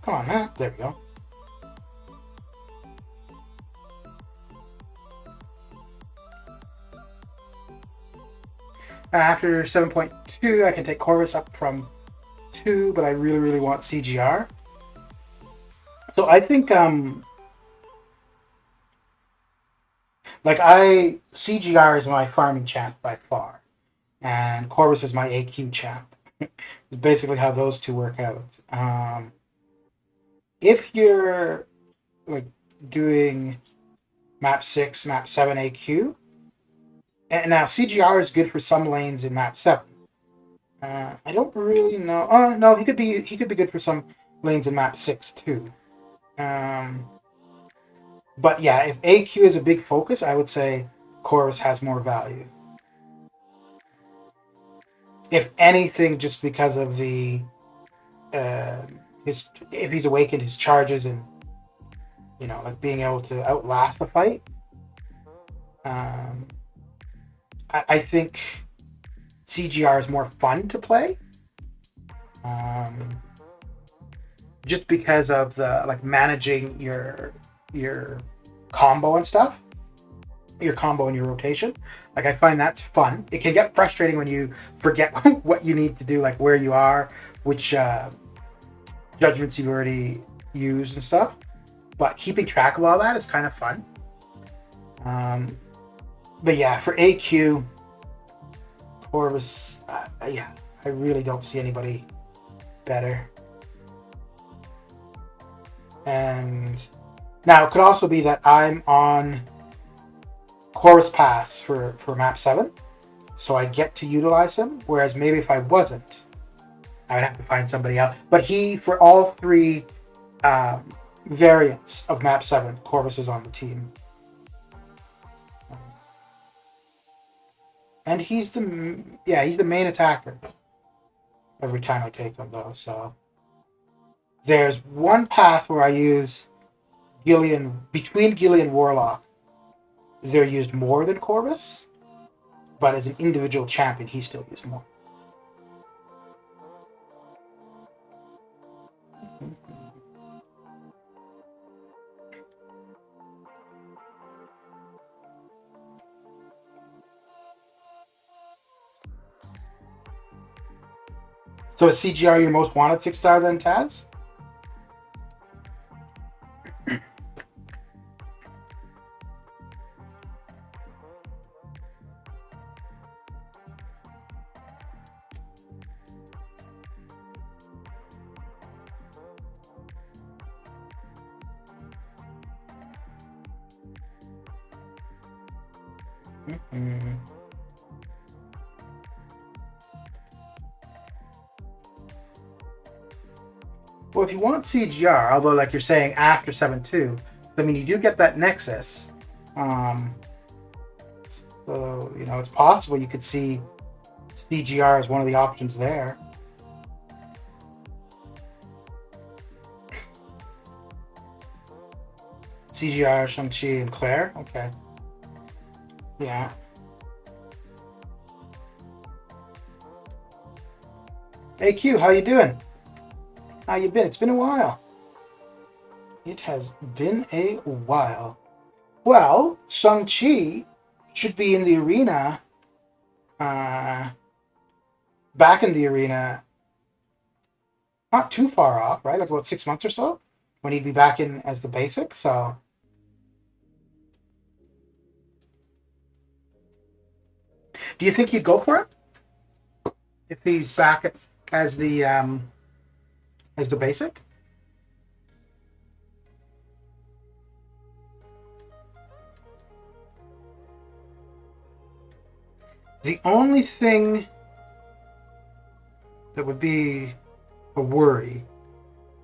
Come on, man. There we go. After 7.2, I can take Corvus up from 2, but I really, really want CGR. So I think, CGR is my farming champ by far, and Corvus is my AQ champ. It's basically how those two work out. If you're like doing map 6, map 7 AQ, and now CGR is good for some lanes in map 7. I don't really know. Oh no, he could be good for some lanes in map 6 too. But yeah, if AQ is a big focus, I would say Corvus has more value. If anything, just because of the if he's awakened his charges and like being able to outlast the fight. I think CGR is more fun to play. Just because of the like managing your combo and stuff, your combo and your rotation. Like I find that's fun. It can get frustrating when you forget what you need to do, like where you are, which judgments you've already used and stuff. But keeping track of all that is kind of fun. But yeah, for AQ, Corvus, I really don't see anybody better. And now it could also be that I'm on Corvus Pass for map 7, so I get to utilize him, whereas maybe if I wasn't, I would have to find somebody else. But for all 3 variants of map 7, Corvus is on the team. And he's the main attacker every time I take him, though. So there's one path where I use between Gilly and Warlock. They're used more than Corvus, but as an individual champion, he's still used more. So is CGR your most wanted 6-star then, Taz? Mm-hmm. Well, if you want CGR, although like you're saying after 7.2, I mean you do get that Nexus. So it's possible you could see CGR as one of the options there. CGR, Shang-Chi, and Claire? Okay. Yeah. Hey Q, how you doing? How you been? It's been a while. It has been a while. Well, Shang-Chi should be in the arena, uh, back in the arena, not too far off, right? Like about 6 months or so, when he'd be back in as the basic. So, do you think he'd go for it if he's back as the basic? The only thing that would be a worry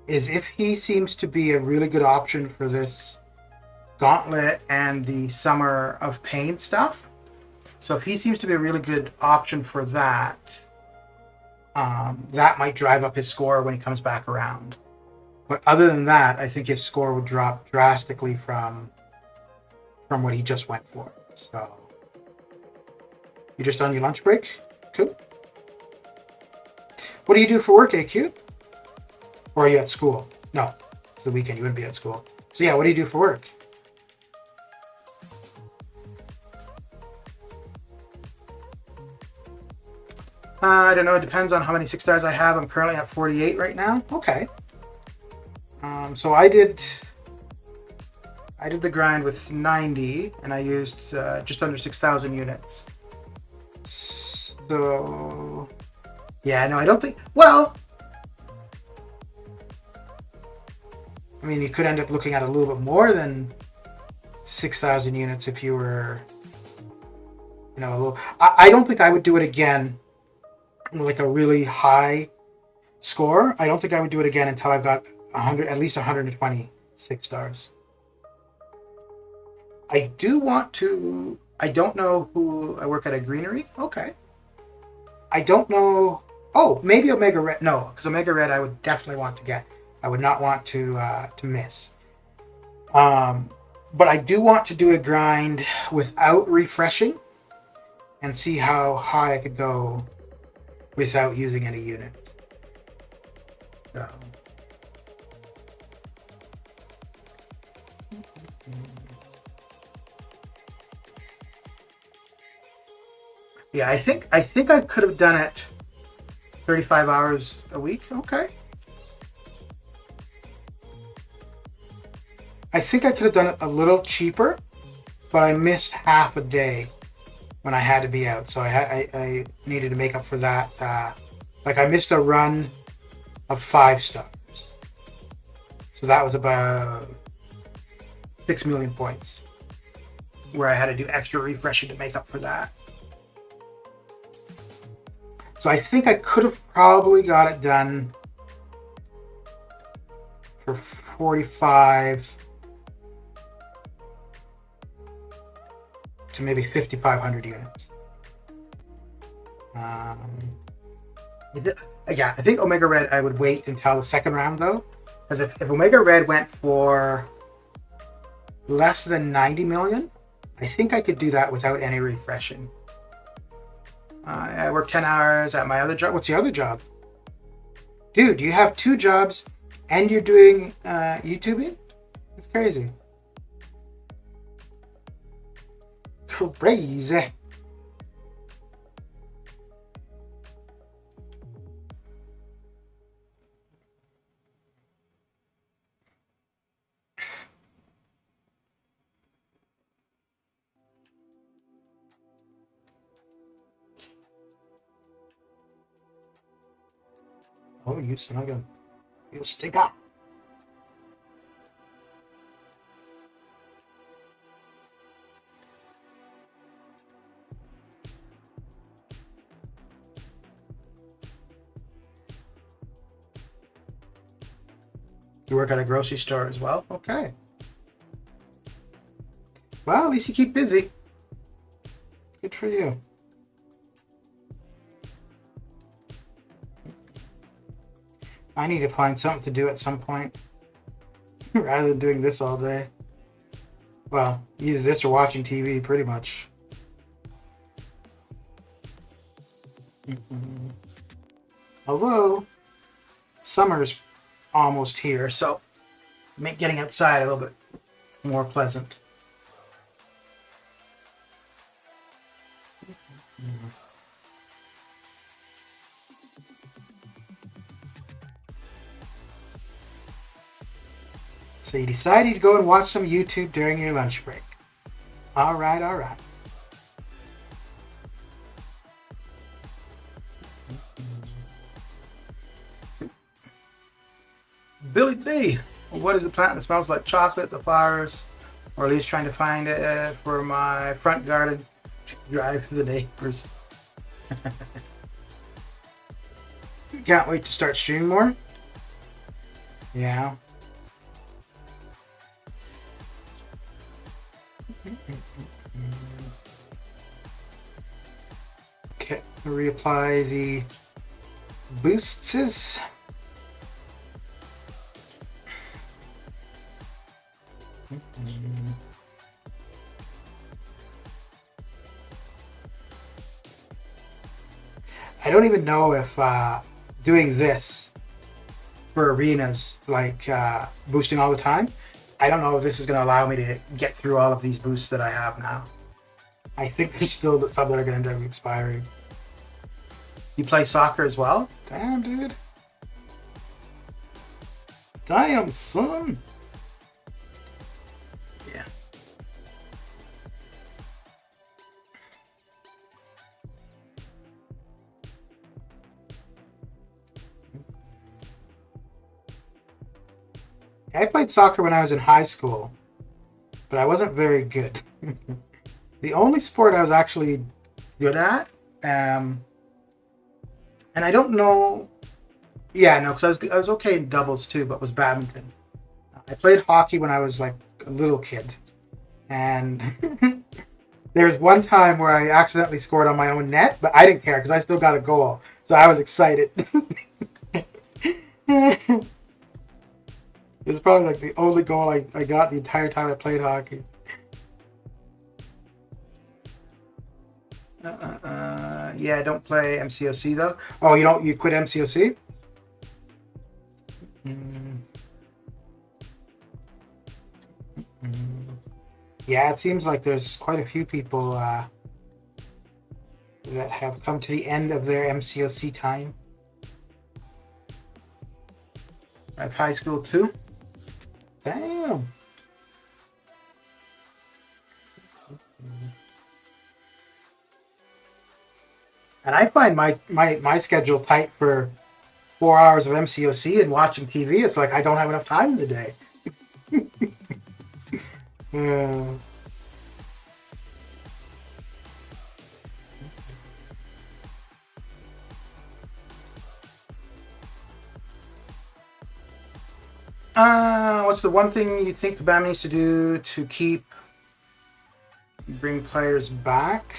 is if he seems to be a really good option for this gauntlet and the Summer of Pain stuff. So if he seems to be a really good option for that, that might drive up his score when he comes back around. But other than that, I think his score would drop drastically from what he just went for. So you just on your lunch break? Cool. What do you do for work, AQ? Or are you at school? No, it's the weekend. You wouldn't be at school. So yeah, what do you do for work? I don't know. It depends on how many 6 stars I have. I'm currently at 48 right now. Okay. So I did the grind with 90, and I used just under 6,000 units. So yeah, no, I don't think. Well, I mean, you could end up looking at a little bit more than 6,000 units if you were, a little. I don't think I would do it again, like a really high score. I don't think I would do it again until I've got at least 120 6 stars. I do want to. I don't know who I work at a greenery. Okay. I don't know. Oh, maybe Omega Red. No, because Omega Red I would definitely want to get. I would not want to miss. But I do want to do a grind without refreshing and see how high I could go without using any units. So. Yeah, I think I could have done it 35 hours a week. Okay. I think I could have done it a little cheaper, but I missed half a day when I had to be out, so I needed to make up for that. Like I missed a run of 5 stars, so that was about 6 million points, where I had to do extra refreshing to make up for that. So I think I could have probably got it done for 45 to maybe 5,500 units. Yeah, I think Omega Red I would wait until the second round though, because if Omega Red went for less than 90 million, I think I could do that without any refreshing. I work 10 hours at my other job. What's the other job? Dude, you have 2 jobs and you're doing YouTubing? It's crazy. Crazy. Oh, you son of a... You stick up. You work at a grocery store as well? Okay. Well, at least you keep busy. Good for you. I need to find something to do at some point rather than doing this all day. Well, either this or watching TV, pretty much. Mhm. Although summer's almost here, so make getting outside a little bit more pleasant. Mhm. So you decided to go and watch some YouTube during your lunch break. All right, all right. Billy D, what is the plant that smells like chocolate, the flowers, or at least trying to find it for my front garden to drive through the neighbors? Can't wait to start streaming more. Yeah. Okay, reapply the boosts. I don't even know if doing this for arenas, like boosting all the time, I don't know if this is going to allow me to get through all of these boosts that I have now. I think there's still some that are going to end up expiring. You play soccer as well? Damn, dude. Damn, son. Yeah. I played soccer when I was in high school, but I wasn't very good. The only sport I was actually good at, and I don't know. Yeah, no, because I was okay in doubles too, but was badminton. I played hockey when I was like a little kid, and there was one time where I accidentally scored on my own net, but I didn't care because I still got a goal, so I was excited. It was probably like the only goal I got the entire time I played hockey. Yeah, don't play MCOC though. Oh, you quit MCOC? Yeah, it seems like there's quite a few people that have come to the end of their MCOC time. I have high school too. Damn. And I find my schedule tight for 4 hours of MCOC and watching TV. It's like I don't have enough time in the day. Yeah. What's the one thing you think the BAM needs to do to bring players back?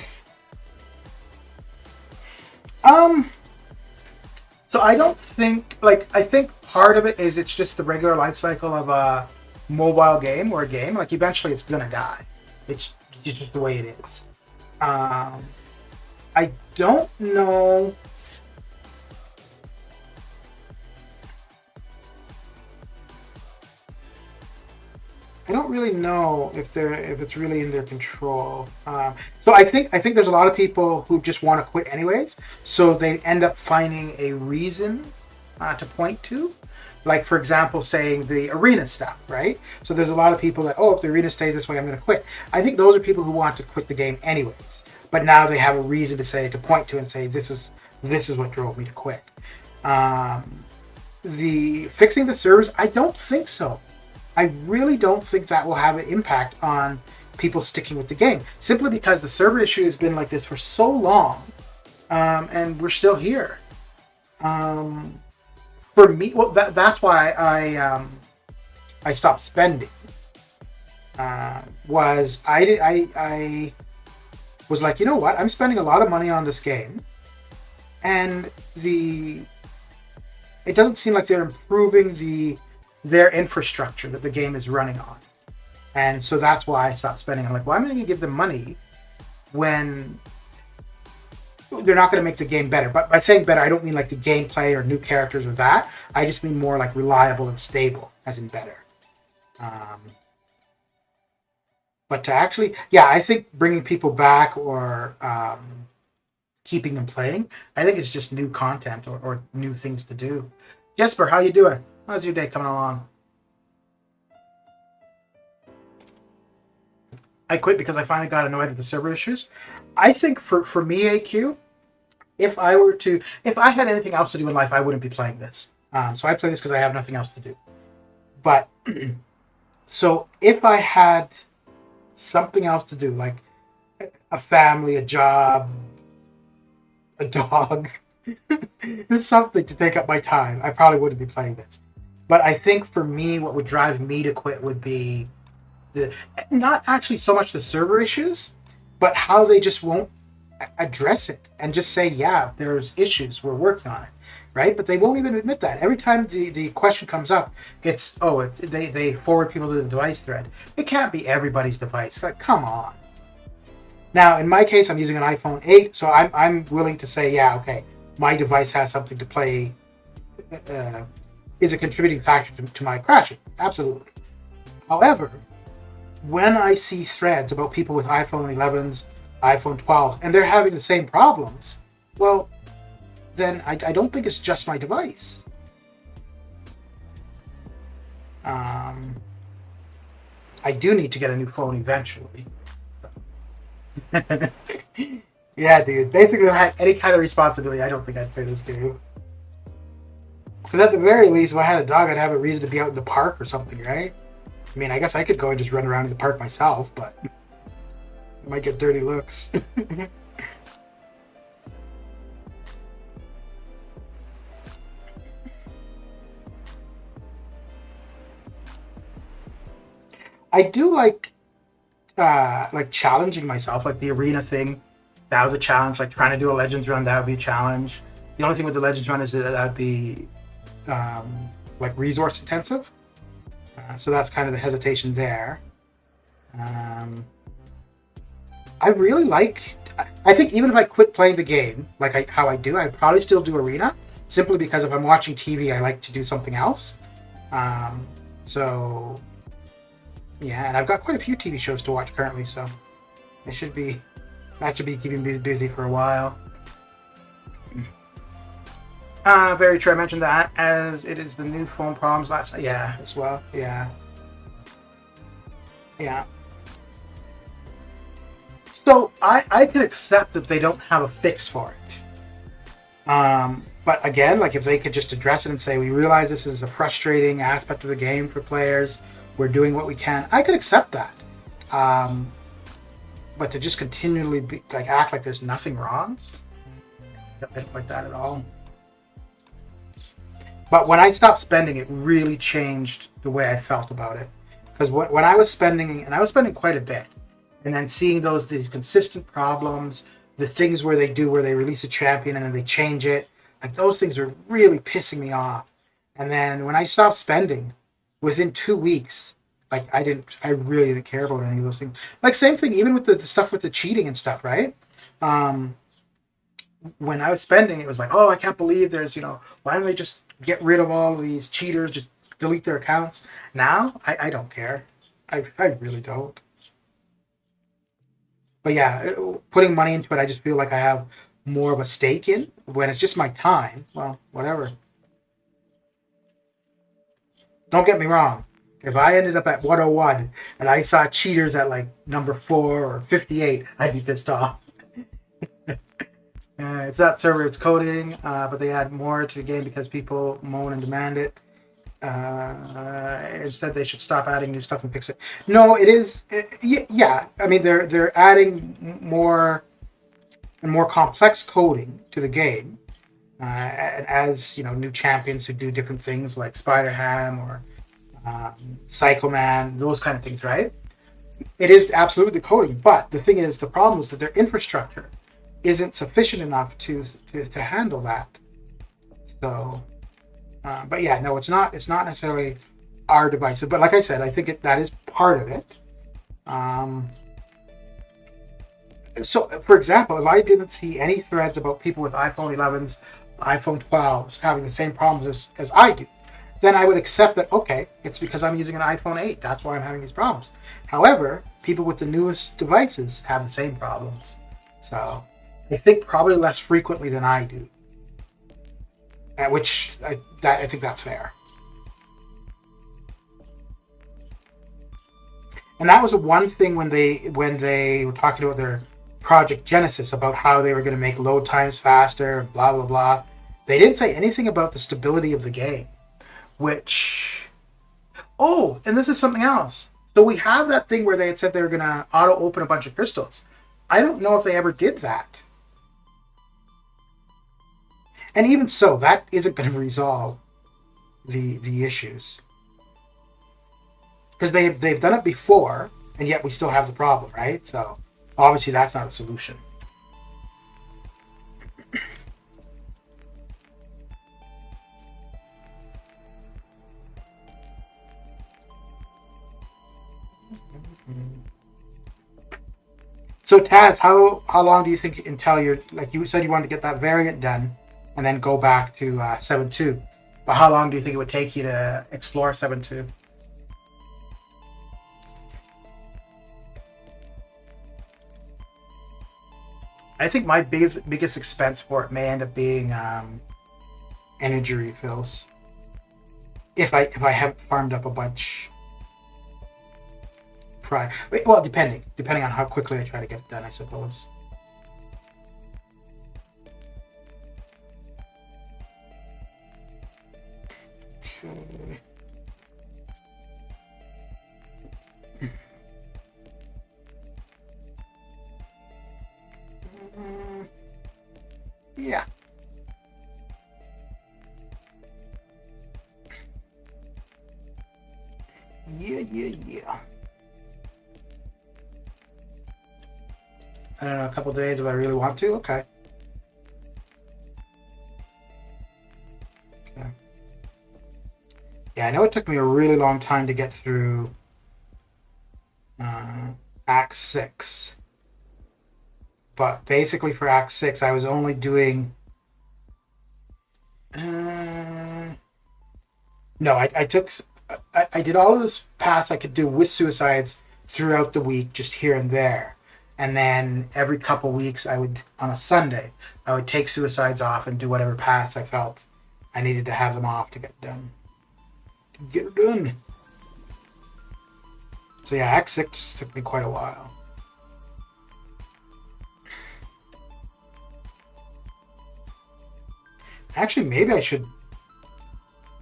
So I don't think, I think part of it is it's just the regular life cycle of a mobile game or a game. Like, eventually it's gonna die. It's just the way it is. I don't know. I don't really know if it's really in their control. So I think there's a lot of people who just want to quit anyways. So they end up finding a reason to point to, like, for example, saying the arena stuff, right? So there's a lot of people that, oh, if the arena stays this way, I'm going to quit. I think those are people who want to quit the game anyways, but now they have a reason to point to and say this is what drove me to quit. The fixing the servers, I don't think so. I really don't think that will have an impact on people sticking with the game, simply because the server issue has been like this for so long, and we're still here. For me, well, that's why I stopped spending. I was like, you know what? I'm spending a lot of money on this game, and it doesn't seem like they're improving their infrastructure that the game is running on. And so that's why I stopped spending. I'm like, why am I going to give them money when they're not going to make the game better. But by saying better, I don't mean like the gameplay or new characters or that. I just mean more like reliable and stable, as in better. But to actually, yeah, I think bringing people back or keeping them playing, I think it's just new content or new things to do. Jesper, how you doing? How's your day coming along? I quit because I finally got annoyed with the server issues. I think for me, AQ, if I had anything else to do in life, I wouldn't be playing this. So I play this because I have nothing else to do. But so if I had something else to do, like a family, a job, a dog, something to take up my time, I probably wouldn't be playing this. But I think for me, what would drive me to quit would be not actually so much the server issues, but how they just won't address it and just say, yeah, there's issues, we're working on it, right? But they won't even admit that. Every time the question comes up, it's, they forward people to the device thread. It can't be everybody's device. Like, come on. Now, in my case, I'm using an iPhone 8, so I'm willing to say, yeah, okay, my device has something to play, is a contributing factor to my crashing. Absolutely. However, when I see threads about people with iPhone 11s, iPhone 12, and they're having the same problems, well, then I don't think it's just my device. I do need to get a new phone eventually. Yeah, dude. Basically, if I had any kind of responsibility, I don't think I'd play this game. Because at the very least, if I had a dog, I'd have a reason to be out in the park or something, right? I mean, I guess I could go and just run around in the park myself, but I might get dirty looks. I do like challenging myself, like the arena thing. That was a challenge. Like trying to do a Legends run, that would be a challenge. The only thing with the Legends run is that would be like resource intensive. So that's kind of the hesitation there. I really like... I think even if I quit playing the game, like how I do, I'd probably still do Arena, simply because if I'm watching TV, I like to do something else. So, yeah, and I've got quite a few TV shows to watch currently, so that should be keeping me busy for a while. Very true. I mentioned that as it is the new phone problems last night. Yeah, as well. Yeah. So I can accept that they don't have a fix for it. But again, like if they could just address it and say, we realize this is a frustrating aspect of the game for players, we're doing what we can, I could accept that. But to just continually act like there's nothing wrong, I don't like that at all. But when I stopped spending, it really changed the way I felt about it. Because when I was spending, and I was spending quite a bit, and then seeing these consistent problems, the things where they release a champion and then they change it, like those things are really pissing me off. And then when I stopped spending, within 2 weeks, like I really didn't care about any of those things. Like same thing, even with the stuff with the cheating and stuff, right? When I was spending, it was like, oh, I can't believe there's, why don't they just get rid of all of these cheaters, just delete their accounts. Now, I don't care. I really don't. But yeah, putting money into it, I just feel like I have more of a stake in. When it's just my time, well, whatever. Don't get me wrong. If I ended up at 101 and I saw cheaters at like number 4 or 58, I'd be pissed off. It's not server, it's coding, but they add more to the game because people moan and demand it. Instead, they should stop adding new stuff and fix it. No, it is. Yeah, I mean they're adding more and more complex coding to the game, as new champions who do different things like Spider Ham or Psycho Man, those kind of things, right? It is absolutely the coding, but the thing is, the problem is that their infrastructure isn't sufficient enough to handle that. So, but yeah, no, it's not necessarily our devices. But like I said, I think that is part of it. So, for example, if I didn't see any threads about people with iPhone 11s, iPhone 12s having the same problems as I do, then I would accept that, okay, it's because I'm using an iPhone 8. That's why I'm having these problems. However, people with the newest devices have the same problems. So, I think probably less frequently than I do. At which I think that's fair. And that was one thing when they were talking about their Project Genesis about how they were going to make load times faster, blah blah blah. They didn't say anything about the stability of the game, which oh, and this is something else. So we have that thing where they had said they were going to auto open a bunch of crystals. I don't know if they ever did that. And even so, that isn't going to resolve the issues because they've done it before, and yet we still have the problem, right? So obviously that's not a solution. So Taz, how long do you think until you're like you said you wanted to get that variant done, and then go back to 7.2? But how long do you think it would take you to explore 7.2? I think my biggest expense for it may end up being energy refills. If I haven't farmed up a bunch prior. Well, depending on how quickly I try to get it done, I suppose. Okay. Yeah. Yeah. I don't know, a couple days if I really want to. Okay. Okay. Yeah, I know it took me a really long time to get through Act 6. But basically for Act 6, I was only doing... no, I took... I did all of this paths I could do with suicides throughout the week, just here and there. And then every couple weeks, I would, on a Sunday, I would take suicides off and do whatever paths I felt I needed to have them off to get done. To get it done. So yeah, Act 6 took me quite a while. Actually, maybe I should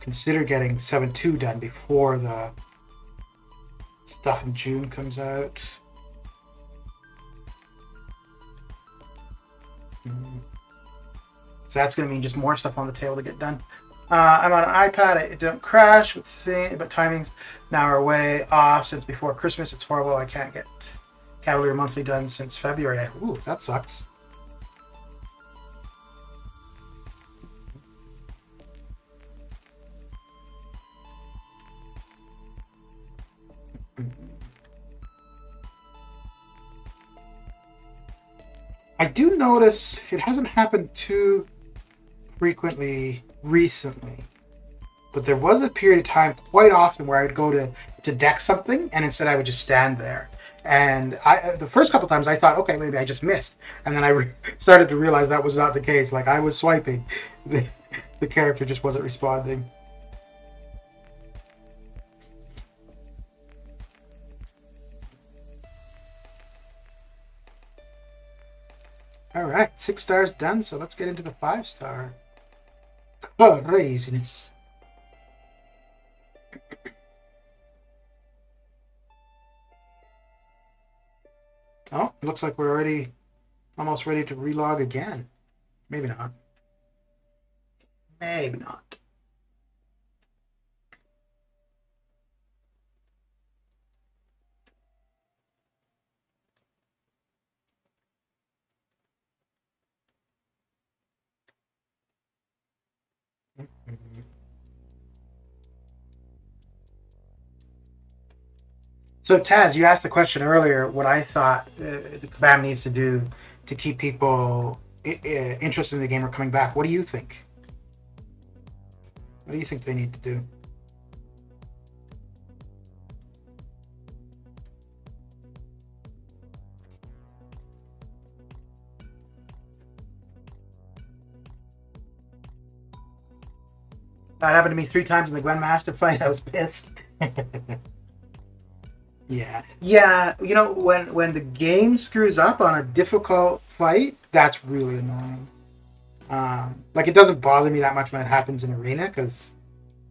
consider getting 7.2 done before the stuff in June comes out. So that's going to mean just more stuff on the table to get done. I'm on an iPad. It didn't crash, but timings now are way off since before Christmas. It's horrible. I can't get Cavalier Monthly done since February. Ooh, that sucks. I do notice it hasn't happened too frequently recently, but there was a period of time quite often where I would go to deck something and instead I would just stand there. And the first couple times I thought, okay, maybe I just missed, and then I started to realize that was not the case. Like I was swiping, the character just wasn't responding. All right, 6 stars done. So let's get into the 5-star. Craziness. Oh, it looks like we're already almost ready to relog again. Maybe not. Maybe not. So Taz, you asked the question earlier what I thought the Kabam needs to do to keep people interested in the game or coming back. What do you think? What do you think they need to do? That happened to me 3 times in the Grandmaster fight. I was pissed. Yeah. You know, when the game screws up on a difficult fight, that's really annoying. Like, it doesn't bother me that much when it happens in arena because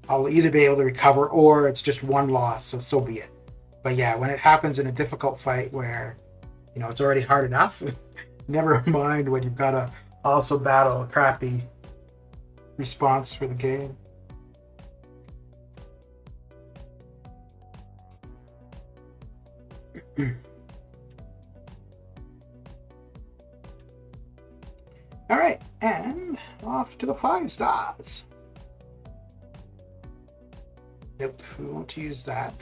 I'll either be able to recover or it's just one loss, so be it. But yeah, when it happens in a difficult fight where, you know, it's already hard enough, never mind when you've got to also battle a crappy response for the game. All right, and off to the 5 stars. Nope, we won't use that.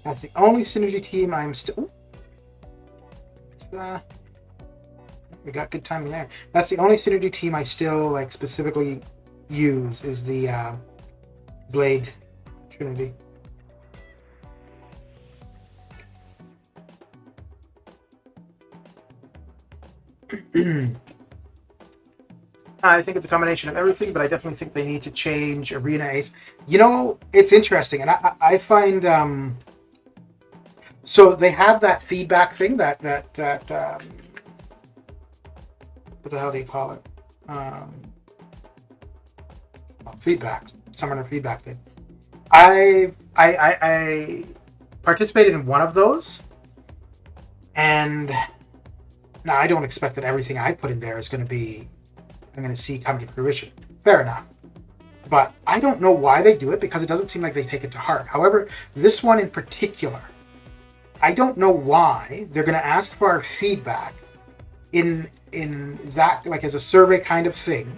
That's the only synergy team I'm still. We got good timing there. That's the only synergy team I still like specifically use is the Blade Trinity. I think it's a combination of everything, but I definitely think they need to change Arena Ace. You know, it's interesting, and I find so they have that feedback thing that what the hell do you call it? Feedback, summoner feedback thing. I participated in one of those, and now I don't expect that everything I put in there is going to be I'm going to see come to fruition. Fair enough. But I don't know why they do it because it doesn't seem like they take it to heart. However, this one in particular, I don't know why they're going to ask for our feedback in that, like as a survey kind of thing,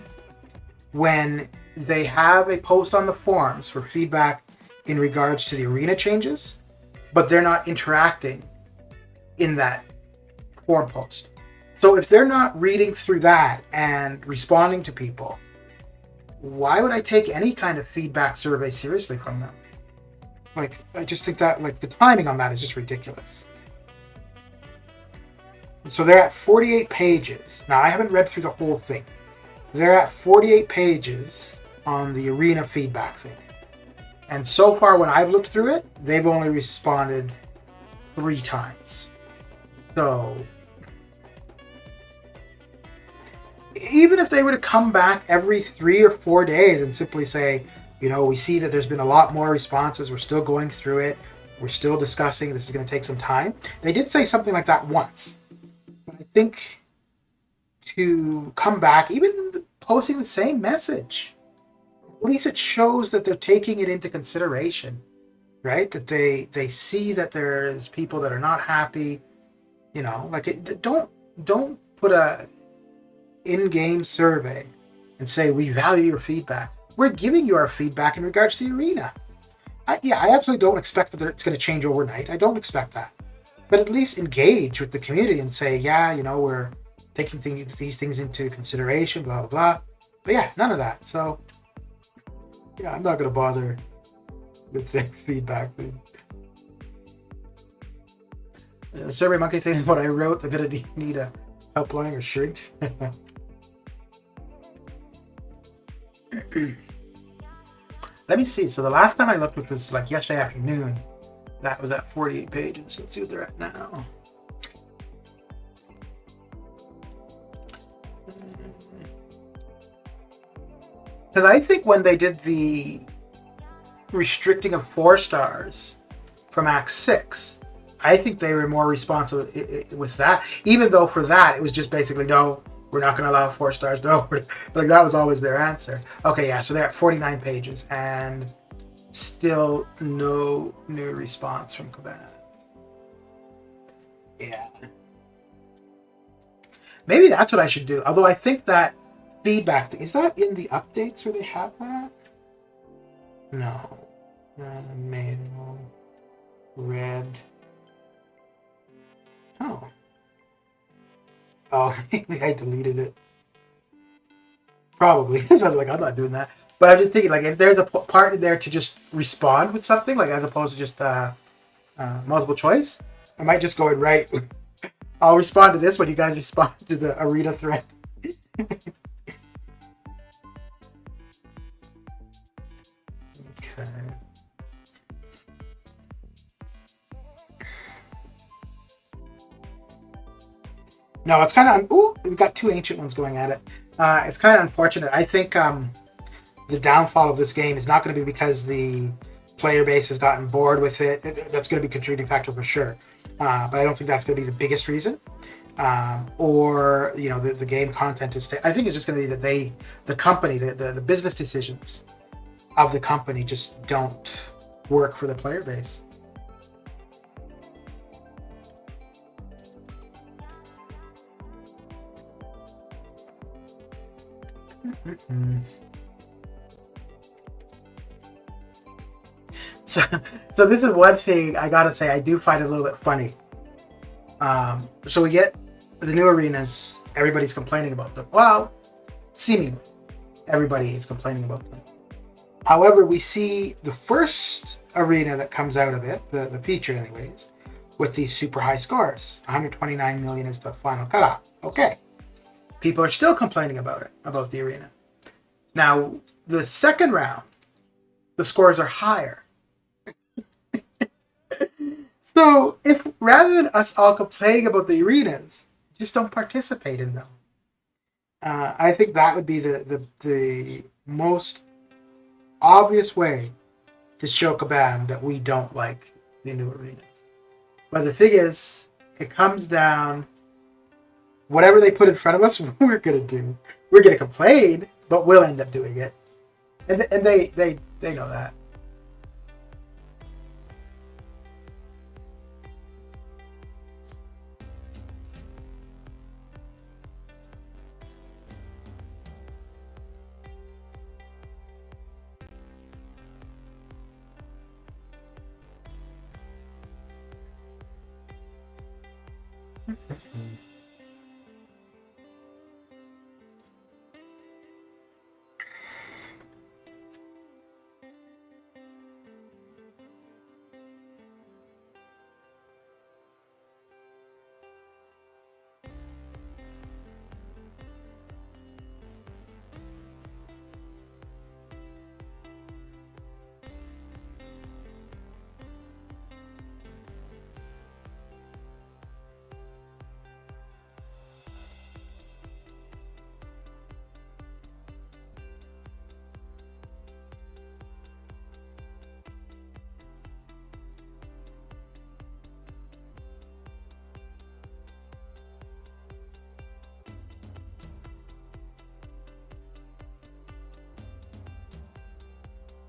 when they have a post on the forums for feedback in regards to the arena changes, but they're not interacting in that forum post. So if they're not reading through that and responding to people, why would I take any kind of feedback survey seriously from them? Like, I just think that, like, the timing on that is just ridiculous. So they're at 48 pages. Now, I haven't read through the whole thing. They're at 48 pages on the arena feedback thing. And so far, when I've looked through it, they've only responded 3 times. So even if they were to come back every 3 or 4 days and simply say, you know, we see that there's been a lot more responses, we're still going through it, we're still discussing, this is going to take some time. They did say something like that once. But I think to come back, even posting the same message, at least it shows that they're taking it into consideration, right? That they see that there's people that are not happy, you know, like don't put a in-game survey and say we value your feedback. We're giving you our feedback in regards to the arena. I absolutely don't expect that it's going to change overnight. I don't expect that, but at least engage with the community and say, yeah, you know, we're taking these things into consideration, blah blah blah. But yeah, none of that. So yeah, I'm not going to bother with the feedback thing. The Survey Monkey thing is what I wrote. They're going to need a helpline or shrink. Let me see. So the last time I looked, which was like yesterday afternoon, that was at 48 pages. Let's see what they're at now. Because I think when they did the restricting of 4 stars from Act 6, I think they were more responsive with that. Even though for that, it was just basically, no, we're not going to allow 4 stars. No, like that was always their answer. Okay, yeah, so they're at 49 pages and still no new response from Kabam. Yeah. Maybe that's what I should do. Although I think that feedback thing, is that in the updates where they have that? No. Mail. Red. Oh. Oh, maybe I deleted it. Probably. So I was like, I'm not doing that. But I'm just thinking, like, if there's a part in there to just respond with something, like, as opposed to just multiple choice, I might just go and write. I'll respond to this when you guys respond to the arena thread. Okay. No, it's kind of... Ooh, we've got two ancient ones going at it. It's kind of unfortunate. I think the downfall of this game is not going to be because the player base has gotten bored with it. That's going to be a contributing factor for sure. But I don't think that's going to be the biggest reason. Or, you know, the game content is... I think it's just going to be that the company, the business decisions of the company just don't work for the player base. So this is one thing I gotta say I do find a little bit funny. So we get the new arenas, everybody's complaining about them. Well, seemingly everybody is complaining about them. However, we see the first arena that comes out of it, the feature anyways, with these super high scores. 129 million is the final cutoff. Okay. People are still complaining about it, about the arena. Now, the second round, the scores are higher. So, if rather than us all complaining about the arenas, just don't participate in them. I think that would be the most obvious way to show Kabam that we don't like the new arenas. But the thing is, it comes down, whatever they put in front of us, we're going to do. We're going to complain, but we'll end up doing it. And they know that.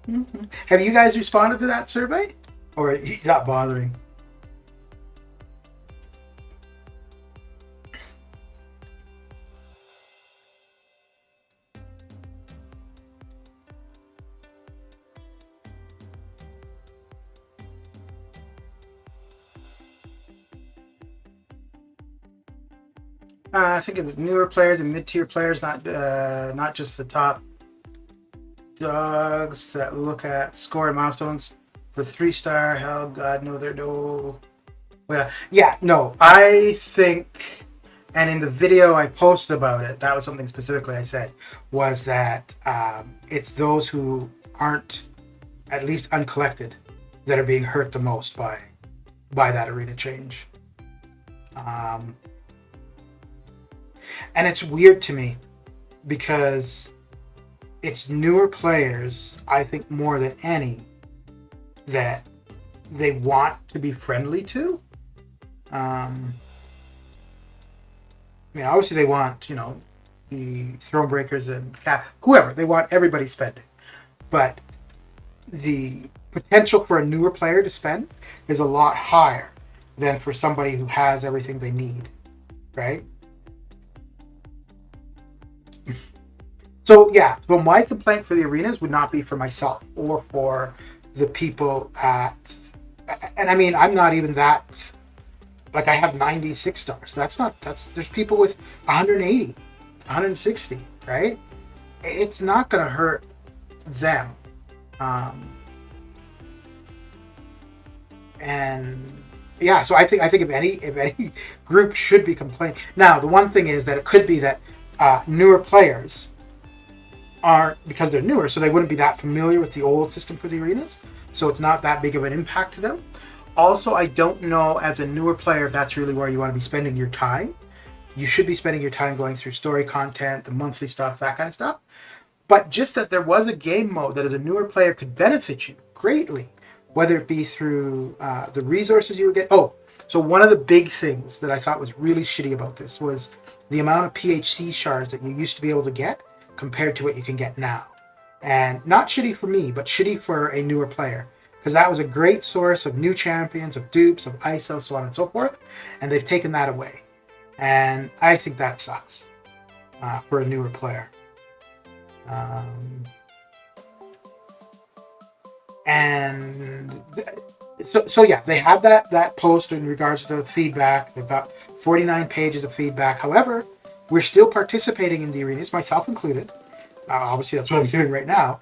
Mm-hmm. Have you guys responded to that survey? Or you're not bothering? I think of newer players and mid-tier players, not just the top dogs that look at score and milestones. For 3-star, hell, God, no, there no. Well, yeah, no, I think, and in the video I posted about it, that was something specifically I said, was that it's those who aren't at least uncollected that are being hurt the most by that arena change. And it's weird to me because it's newer players, I think more than any, that they want to be friendly to. I mean, obviously they want, you know, the Throne Breakers and whoever. They want everybody spending. But the potential for a newer player to spend is a lot higher than for somebody who has everything they need, right? So yeah, so my complaint for the arenas would not be for myself or for the people at, and I mean, I'm not even that like I have 96 stars. There's people with 180, 160, right? It's not going to hurt them. And yeah, so I think if any group should be complaining. Now, the one thing is that it could be that newer players aren't, because they're newer, so they wouldn't be that familiar with the old system for the arenas. So it's not that big of an impact to them. Also, I don't know as a newer player if that's really where you want to be spending your time. You should be spending your time going through story content, the monthly stuff, that kind of stuff. But just that there was a game mode that as a newer player could benefit you greatly, whether it be through the resources you would get. Oh, so one of the big things that I thought was really shitty about this was the amount of PHC shards that you used to be able to get compared to what you can get now. And not shitty for me, but shitty for a newer player. Because that was a great source of new champions, of dupes, of ISO, so on and so forth. And they've taken that away. And I think that sucks for a newer player. So yeah, they have that post in regards to the feedback. They've got 49 pages of feedback. However, we're still participating in the arenas, myself included. Obviously, that's what I'm doing right now.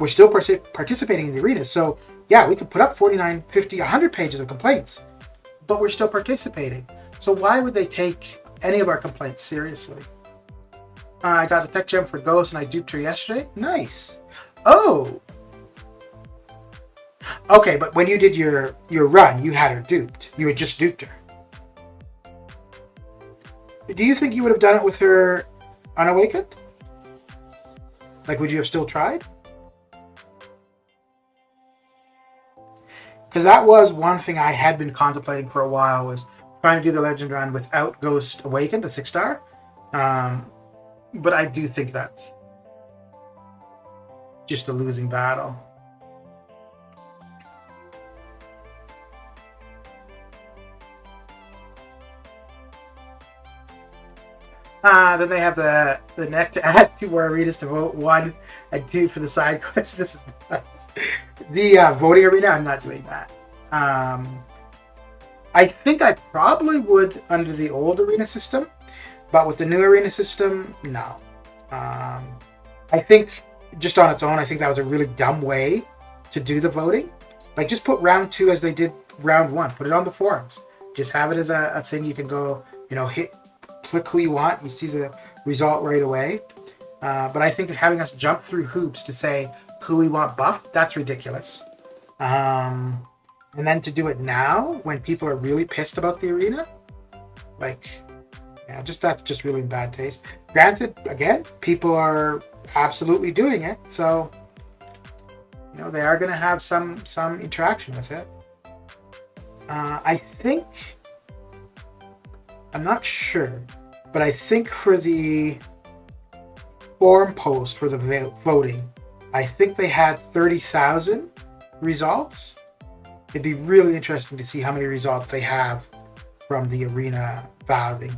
We're still participating in the arenas. So yeah, we could put up 49, 50, 100 pages of complaints, but we're still participating. So why would they take any of our complaints seriously? I got a tech gem for Ghost and I duped her yesterday. Nice. Oh. Okay, but when you did your run, you had her duped. You had just duped her. Do you think you would have done it with her unawakened? Like, would you have still tried? Because that was one thing I had been contemplating for a while, was trying to do the legend run without Ghost Awakened, the 6-star. But I do think that's just a losing battle. Then they have the neck to add 2 more arenas to vote, 1 and 2 for the side quests. This is nuts. The voting arena, I'm not doing that. I think I probably would under the old arena system, but with the new arena system, no. I think just on its own, I think that was a really dumb way to do the voting. Like, just put round 2 as they did round 1. Put it on the forums. Just have it as a thing you can go, click who you want. You see the result right away. But I think having us jump through hoops to say who we want buffed, that's ridiculous. And then to do it now when people are really pissed about the arena, that's just really bad taste. Granted, again, people are absolutely doing it, so they are going to have some interaction with it. I think, I'm not sure, but I think for the forum post for the voting, I think they had 30,000 results. It'd be really interesting to see how many results they have from the arena balloting.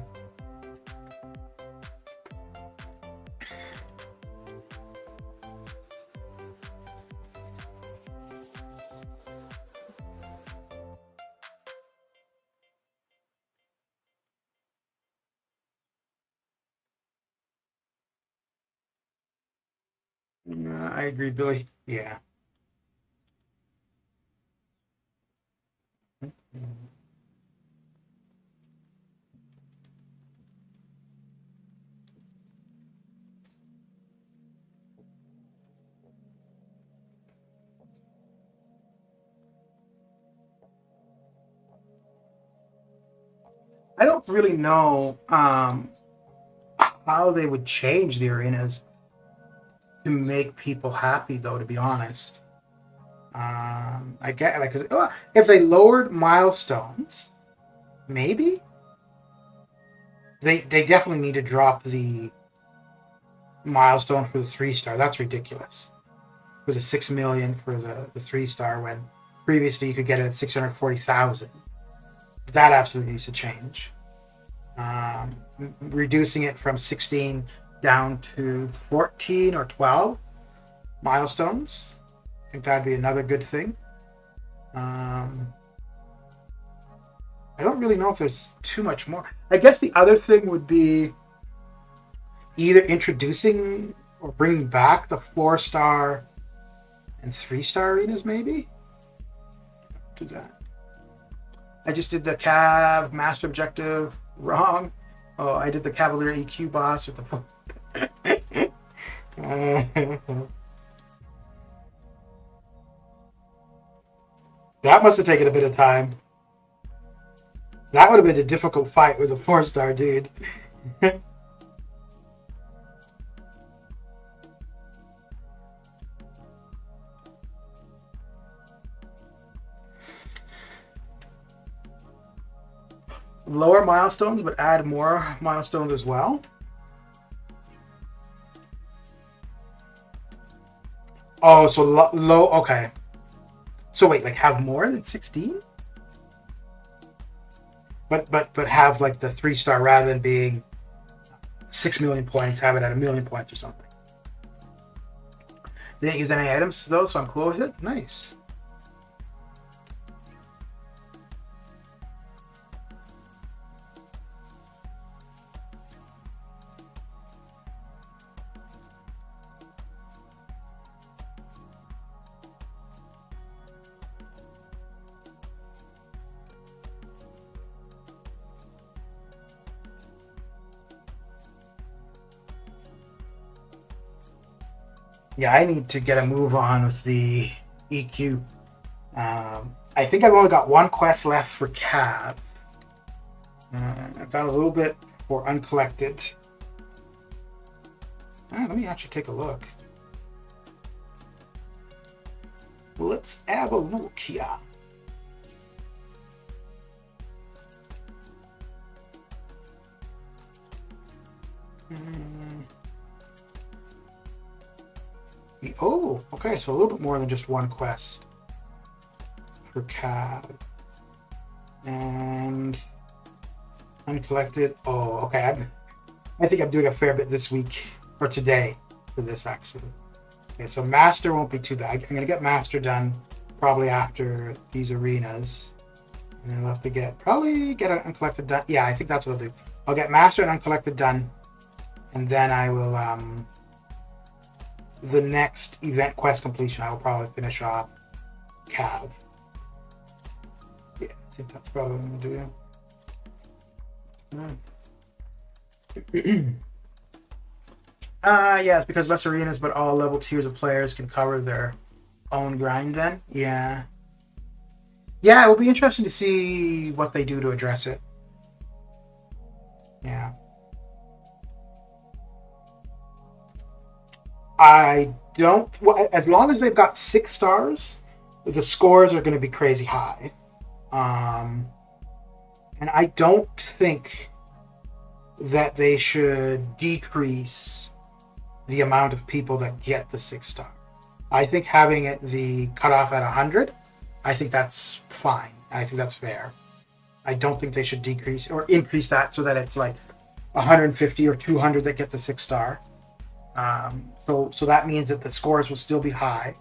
I agree, Billy. Yeah. I don't really know how they would change the arenas to make people happy, though, to be honest. I get if they lowered milestones, maybe they definitely need to drop the milestone for the 3-star. That's ridiculous. For the 6 million for the 3-star, when previously you could get it at 640,000. That absolutely needs to change. Reducing it from 16 down to 14 or 12 milestones. I think that'd be another good thing. I don't really know if there's too much more. I guess the other thing would be either introducing or bringing back the 4-star and 3-star arenas, maybe? Do that. I just did the Cav Master Objective wrong. Oh, I did the Cavalier EQ boss with the... That must have taken a bit of time. That would have been a difficult fight with a 4-star dude. Lower milestones, but add more milestones as well. Oh, so low. Okay. So wait, like have more than 16? But have like the 3-star rather than being 6 million points, have it at 1 million points or something. Didn't use any items though, so I'm cool with it. Nice. Yeah, I need to get a move on with the EQ. I think I've only got one quest left for Cav. I've got a little bit for uncollected. Let me actually take a look. Let's have a look here. Oh, okay, so a little bit more than just one quest for Cav. And uncollected. Oh, okay. I think I'm doing a fair bit this week, or today, for this actually. Okay, so Master won't be too bad. I'm going to get Master done probably after these arenas. And then we'll have to probably get an uncollected done. Yeah, I think that's what I'll do. I'll get Master and uncollected done. And then I will, the next event quest completion, I will probably finish off Cav. Yeah, I think that's probably what I'm going to do. Yeah, it's because less arenas, but all level tiers of players can cover their own grind then. Yeah. Yeah, it will be interesting to see what they do to address it. Yeah. I don't... Well, as long as they've got 6 stars, the scores are going to be crazy high. And I don't think that they should decrease the amount of people that get the 6-star. I think having it the cutoff at 100, I think that's fine. I think that's fair. I don't think they should decrease or increase that so that it's like 150 or 200 that get the 6-star. So that means that the scores will still be high.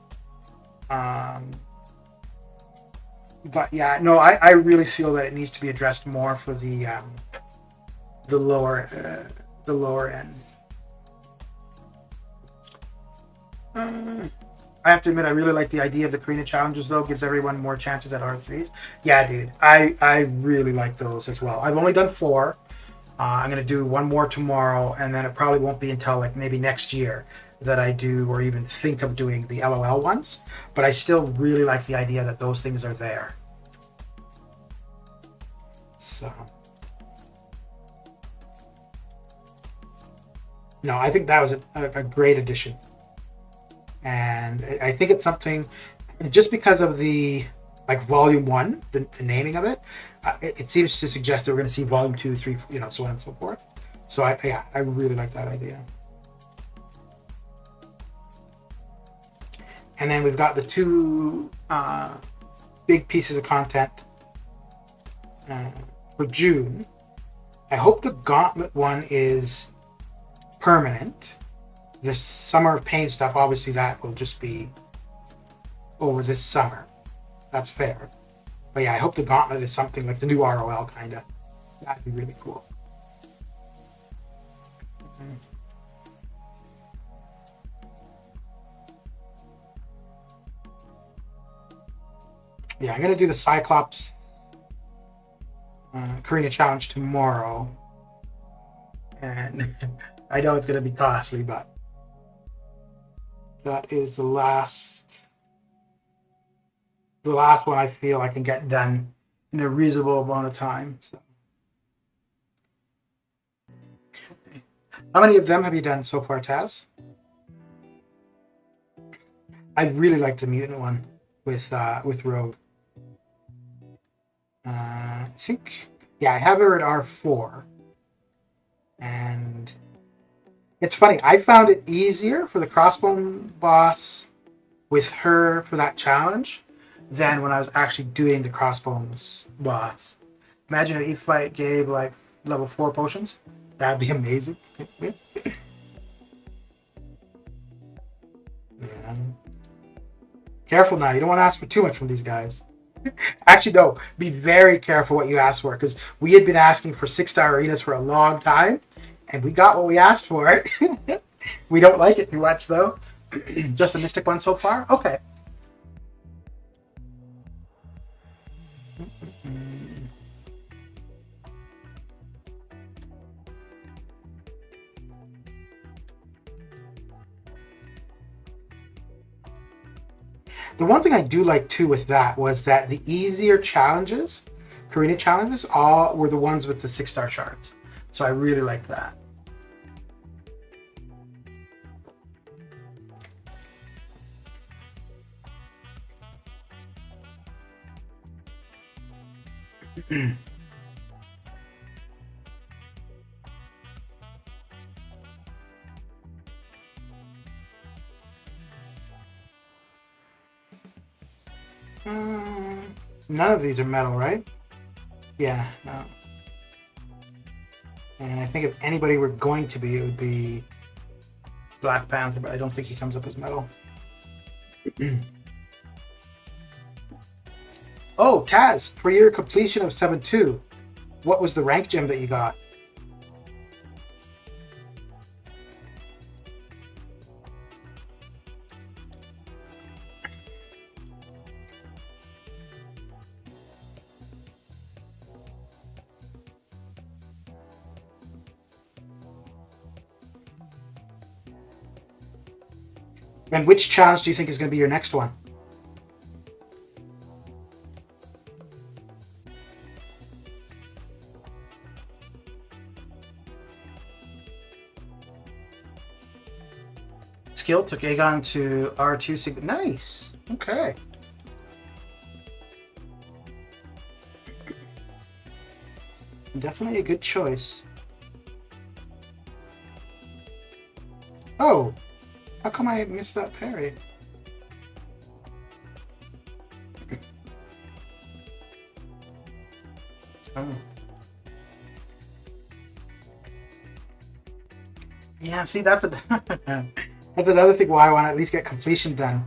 But yeah, no, I really feel that it needs to be addressed more for the lower end. I have to admit, I really like the idea of the Karina challenges, though. Gives everyone more chances at R3s. Yeah, dude, I really like those as well. I've only done 4. I'm going to do one more tomorrow, and then it probably won't be until like maybe next year that I do or even think of doing the LOL ones. But I still really like the idea that those things are there. So... No, I think that was a great addition. And I think it's something, just because of the, like, Volume 1, the naming of it, it seems to suggest that we're going to see Volume 2, 3, so on and so forth. So, I really like that idea. And then we've got the 2 big pieces of content for June. I hope the Gauntlet one is permanent. The Summer of Pain stuff, obviously that will just be over this summer. That's fair. But yeah, I hope the Gauntlet is something like the new ROL kind of. That'd be really cool. Yeah, I'm gonna do the Cyclops Karina challenge tomorrow, and I know it's gonna be costly, but that is the last one I feel I can get done in a reasonable amount of time. So, okay. How many of them have you done so far, Taz? I really like the mutant one with Rogue. I think, yeah, I have her at R4, and it's funny. I found it easier for the crossbone boss with her for that challenge than when I was actually doing the crossbones boss. Imagine if I gave like level 4 potions. That'd be amazing. Yeah. Careful now. You don't want to ask for too much from these guys. Actually, no. Be very careful what you ask for, because we had been asking for 6-star arenas for a long time, and we got what we asked for. We don't like it too much, though. Just a mystic one so far? Okay. The one thing I do like too with that was that the easier challenges, Karina challenges, all were the ones with the 6-star shards. So I really like that. None of these are metal, right? Yeah, no. And I think if anybody were going to be, it would be Black Panther, but I don't think he comes up as metal. Oh, Taz, for your completion of 7-2, what was the rank gem that you got? And which challenge do you think is going to be your next one? Skill took Aegon to R2. Nice. Okay. Definitely a good choice. Oh, how come I missed that parry? Oh. Yeah, see, that's that's another thing why I want to at least get completion done,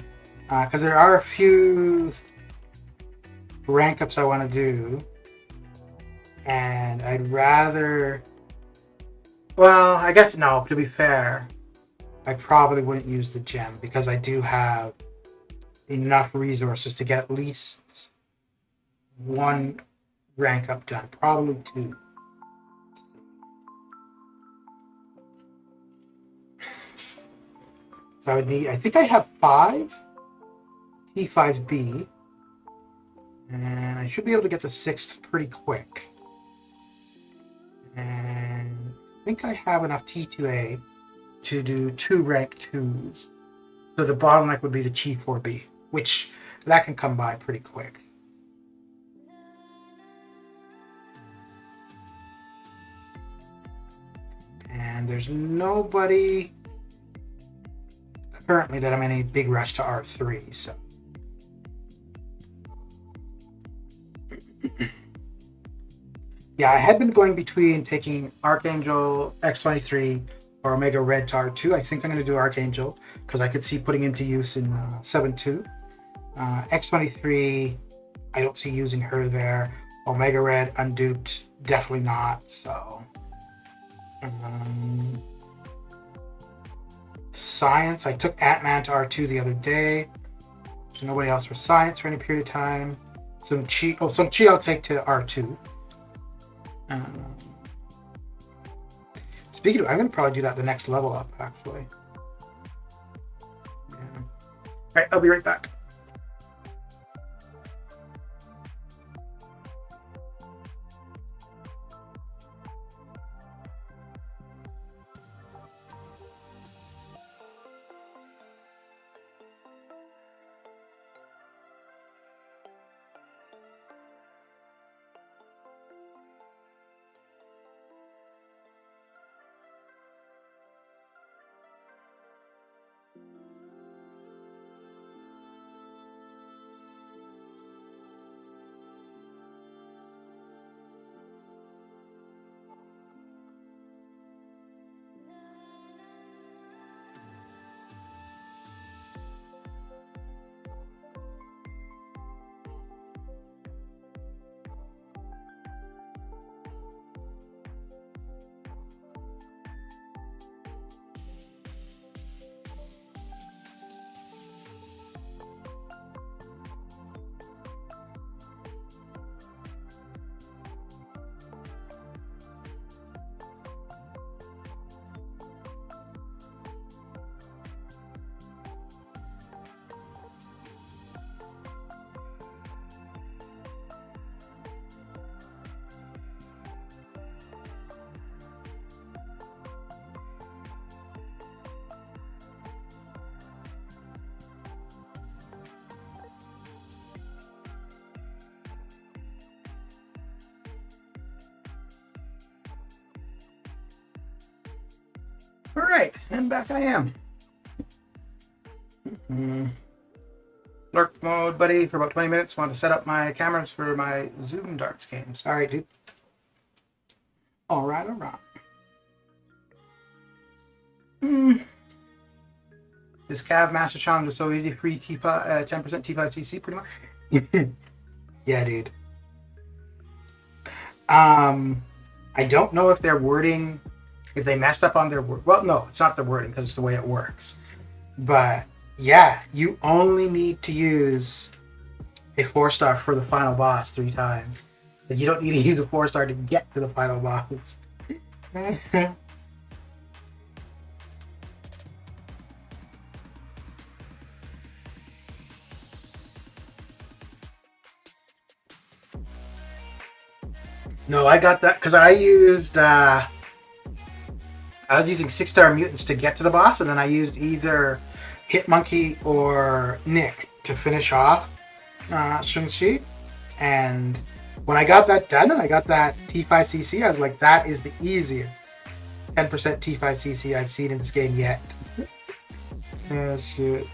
because there are a few rank ups I want to do, and I'd rather. Well, I guess no. To be fair, I probably wouldn't use the gem because I do have enough resources to get at least one rank up done, probably 2. So I would need, I think I have 5 T5B, and I should be able to get the 6th pretty quick. And I think I have enough T2A to do 2 rank 2s. So the bottleneck would be the T4B, which that can come by pretty quick. And there's nobody currently that I'm in a big rush to R3, so. Yeah, I had been going between taking Archangel X23 or Omega Red to R2. I think I'm going to do Archangel because I could see putting him to use in 7-2. X23 I don't see using her there. Omega Red, unduped, definitely not. So, Science, I took Ant-Man to R2 the other day. So nobody else for Science for any period of time. Some Chi I'll take to R2. Speaking of, I'm going to probably do that the next level up, actually. Yeah. All right, I'll be right back. All right, and back I am. Lurk mode, buddy, for about 20 minutes. Want to set up my cameras for my Zoom darts games. All right, dude. All right, all right. This Cav Master Challenge is so easy. Free 10% T5CC, pretty much. Yeah, dude. I don't know if their wording, if they messed up on their word. Well, no, it's not the wording because it's the way it works. But yeah, you only need to use a 4-star for the final boss 3 times. Like, you don't need to use a 4-star to get to the final boss. No, I got that because I was using 6-star mutants to get to the boss, and then I used either Hitmonkey or Nick to finish off Shang-Chi. And when I got that done and I got that T5CC, I was like, that is the easiest 10% T5CC I've seen in this game yet. Oh, shit.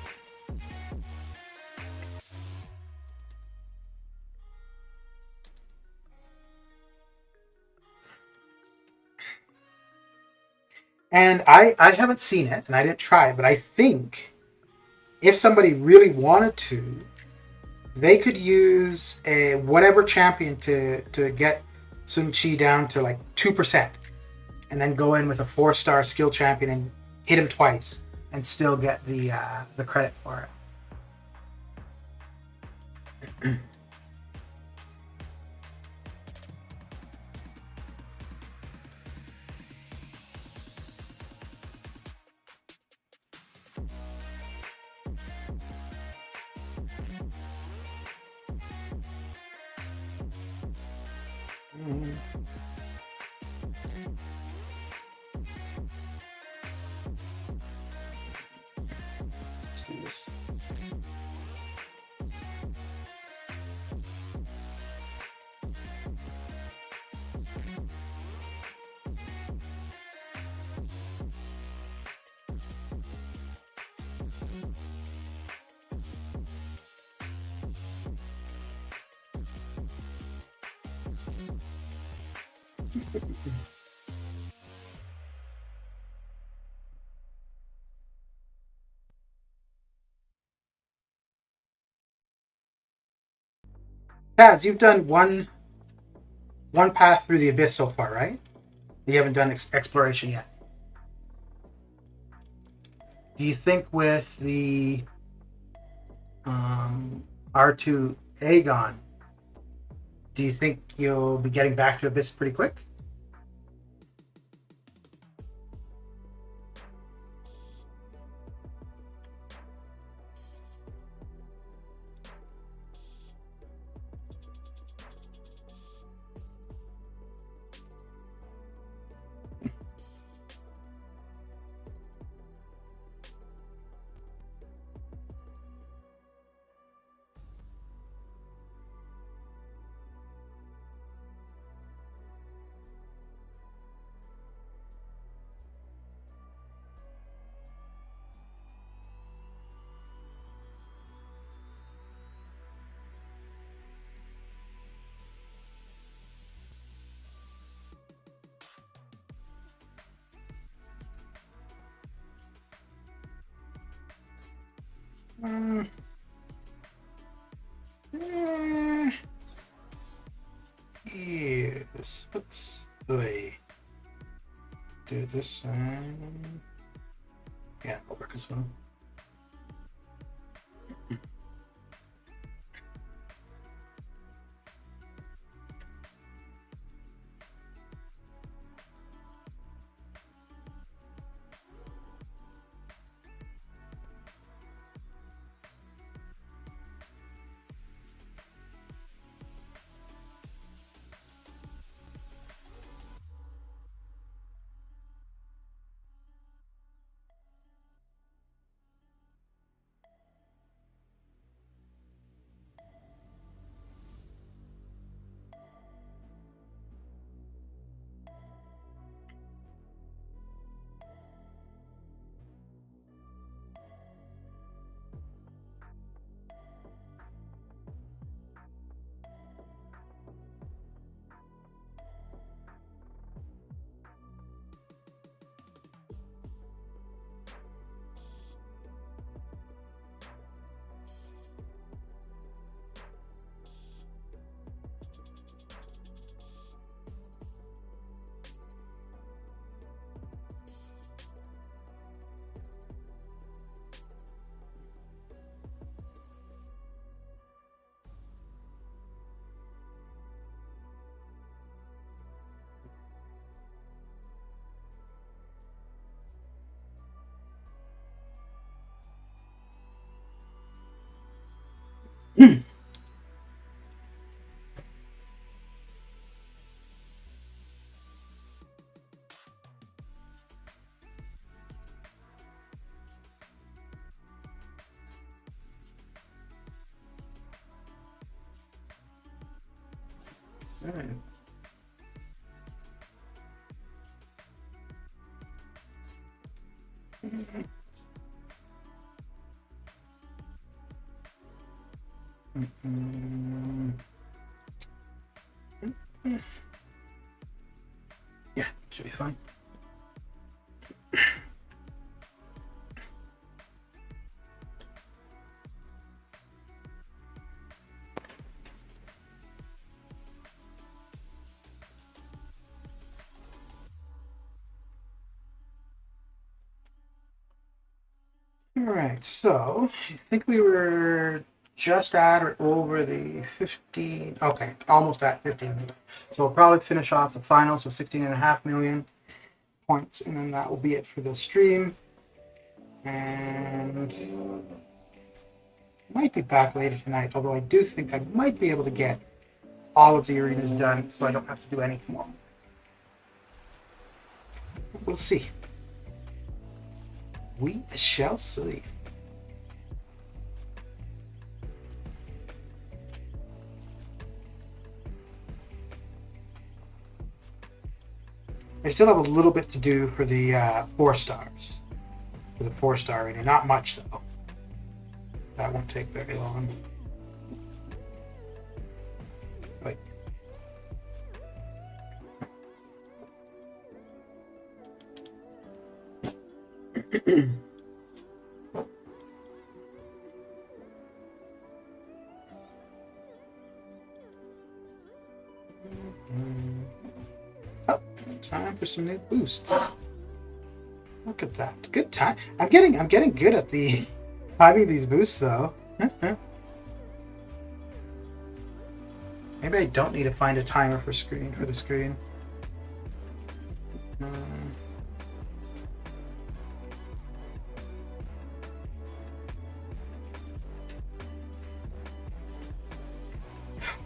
And I haven't seen it, and I didn't try it, but I think if somebody really wanted to, they could use a whatever champion to get Sun Chi down to like 2%, and then go in with a 4-star skill champion and hit him twice, and still get the credit for it. Let's do this. Taz, you've done one path through the abyss so far, right? You haven't done exploration yet. Do you think with the R2 Aegon, do you think you'll be getting back to abyss pretty quick? Yes. Let's do this one. Yeah, I'll work as well. All right. Yeah, should be fine. All right, so I think we were just at or over the 15. Okay, almost at 15 million. So we'll probably finish off the finals with 16.5 million points, and then that will be it for the stream. And might be back later tonight, although I do think I might be able to get all of the arenas done so I don't have to do any more. We'll see. We shall see. I still have a little bit to do for the 4 stars. For the 4-star arena. Not much, though. That won't take very long. Wait. Time for some new boosts. Look at that. Good time. I'm getting good at the timing these boosts though. Maybe I don't need to find a timer for the screen.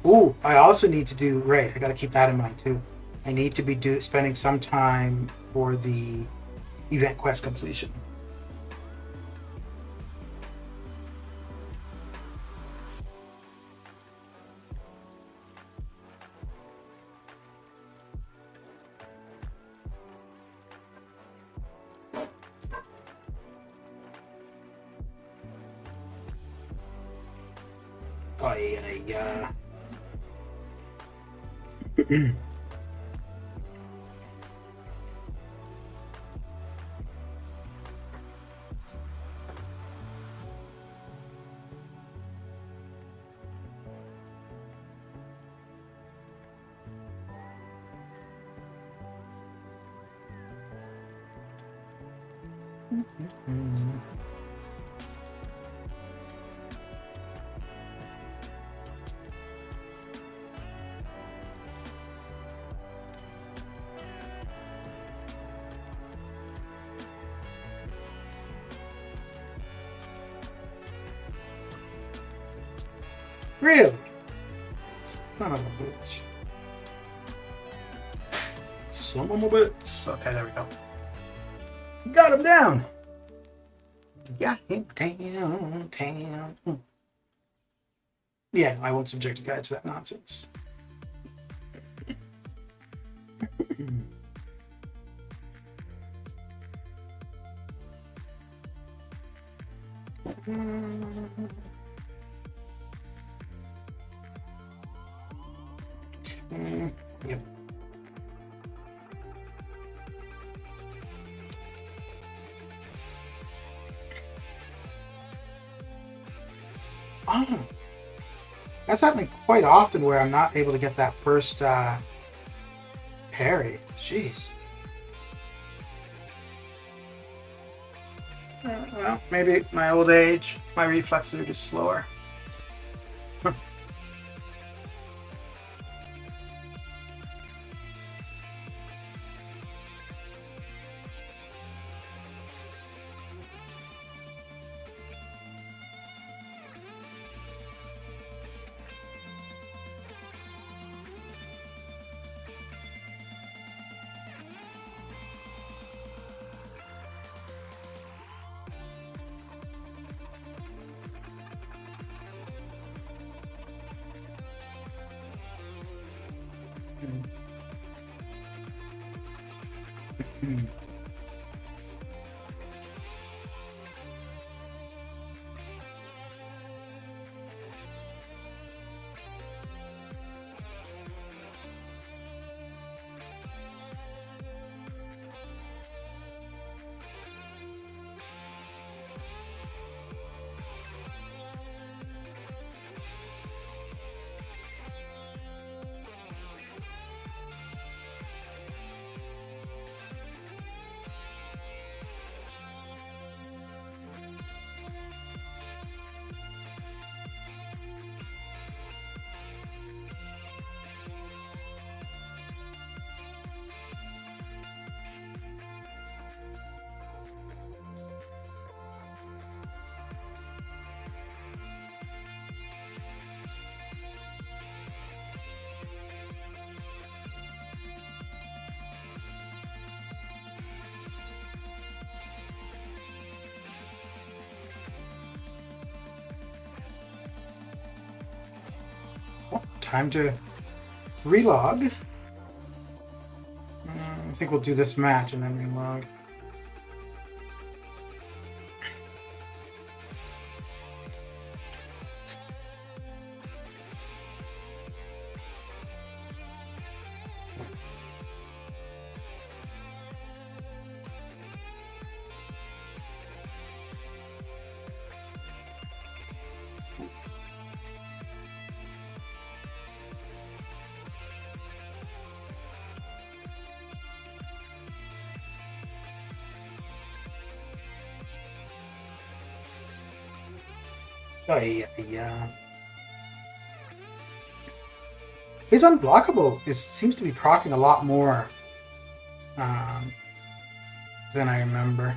Ooh, I also need to do, right, I gotta keep that in mind too. I need to be spending some time for the event quest completion. Oh yeah. Really? Son of a bitch. Son of a bitch. Okay, there we go. Got him down. Got him down. Yeah, I won't subject a guy to that nonsense. Yep. Oh, that's happening quite often where I'm not able to get that first parry. Jeez. Well, maybe my old age, my reflexes are just slower. Time to relog. I think we'll do this match and then relog. Oh yeah. His unblockable seems to be proccing a lot more um, than I remember.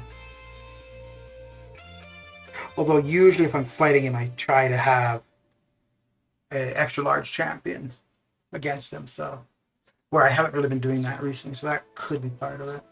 Although usually if I'm fighting him, I try to have an extra large champion against him. So where I haven't really been doing that recently, so that could be part of it.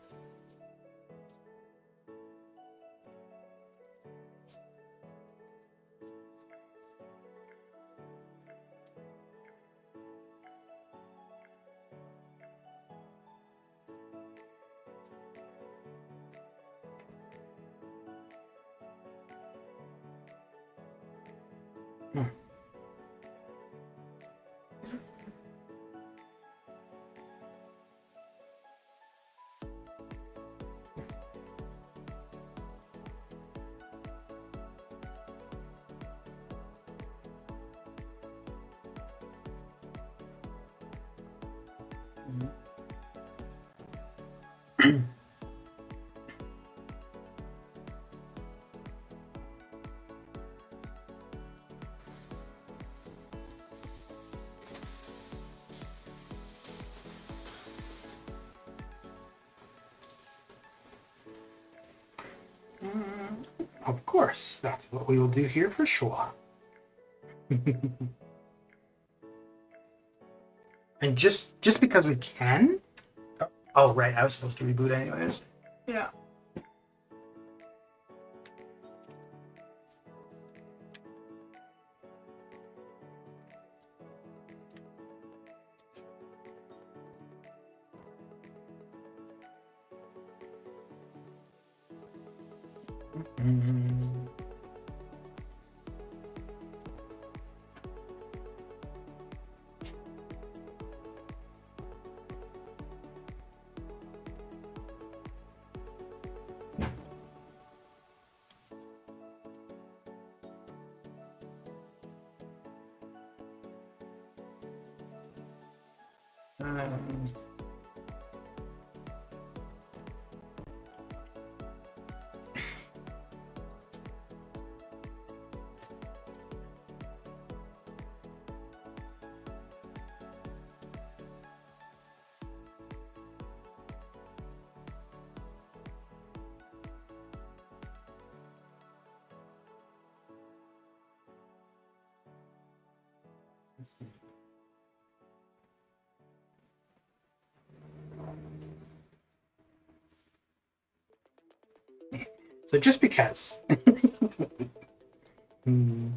Hmm. Of course, that's what we will do here for sure. And just because we can. Oh right, I was supposed to reboot anyways. Yeah. Mm-hmm. Um, so just because. Hmm.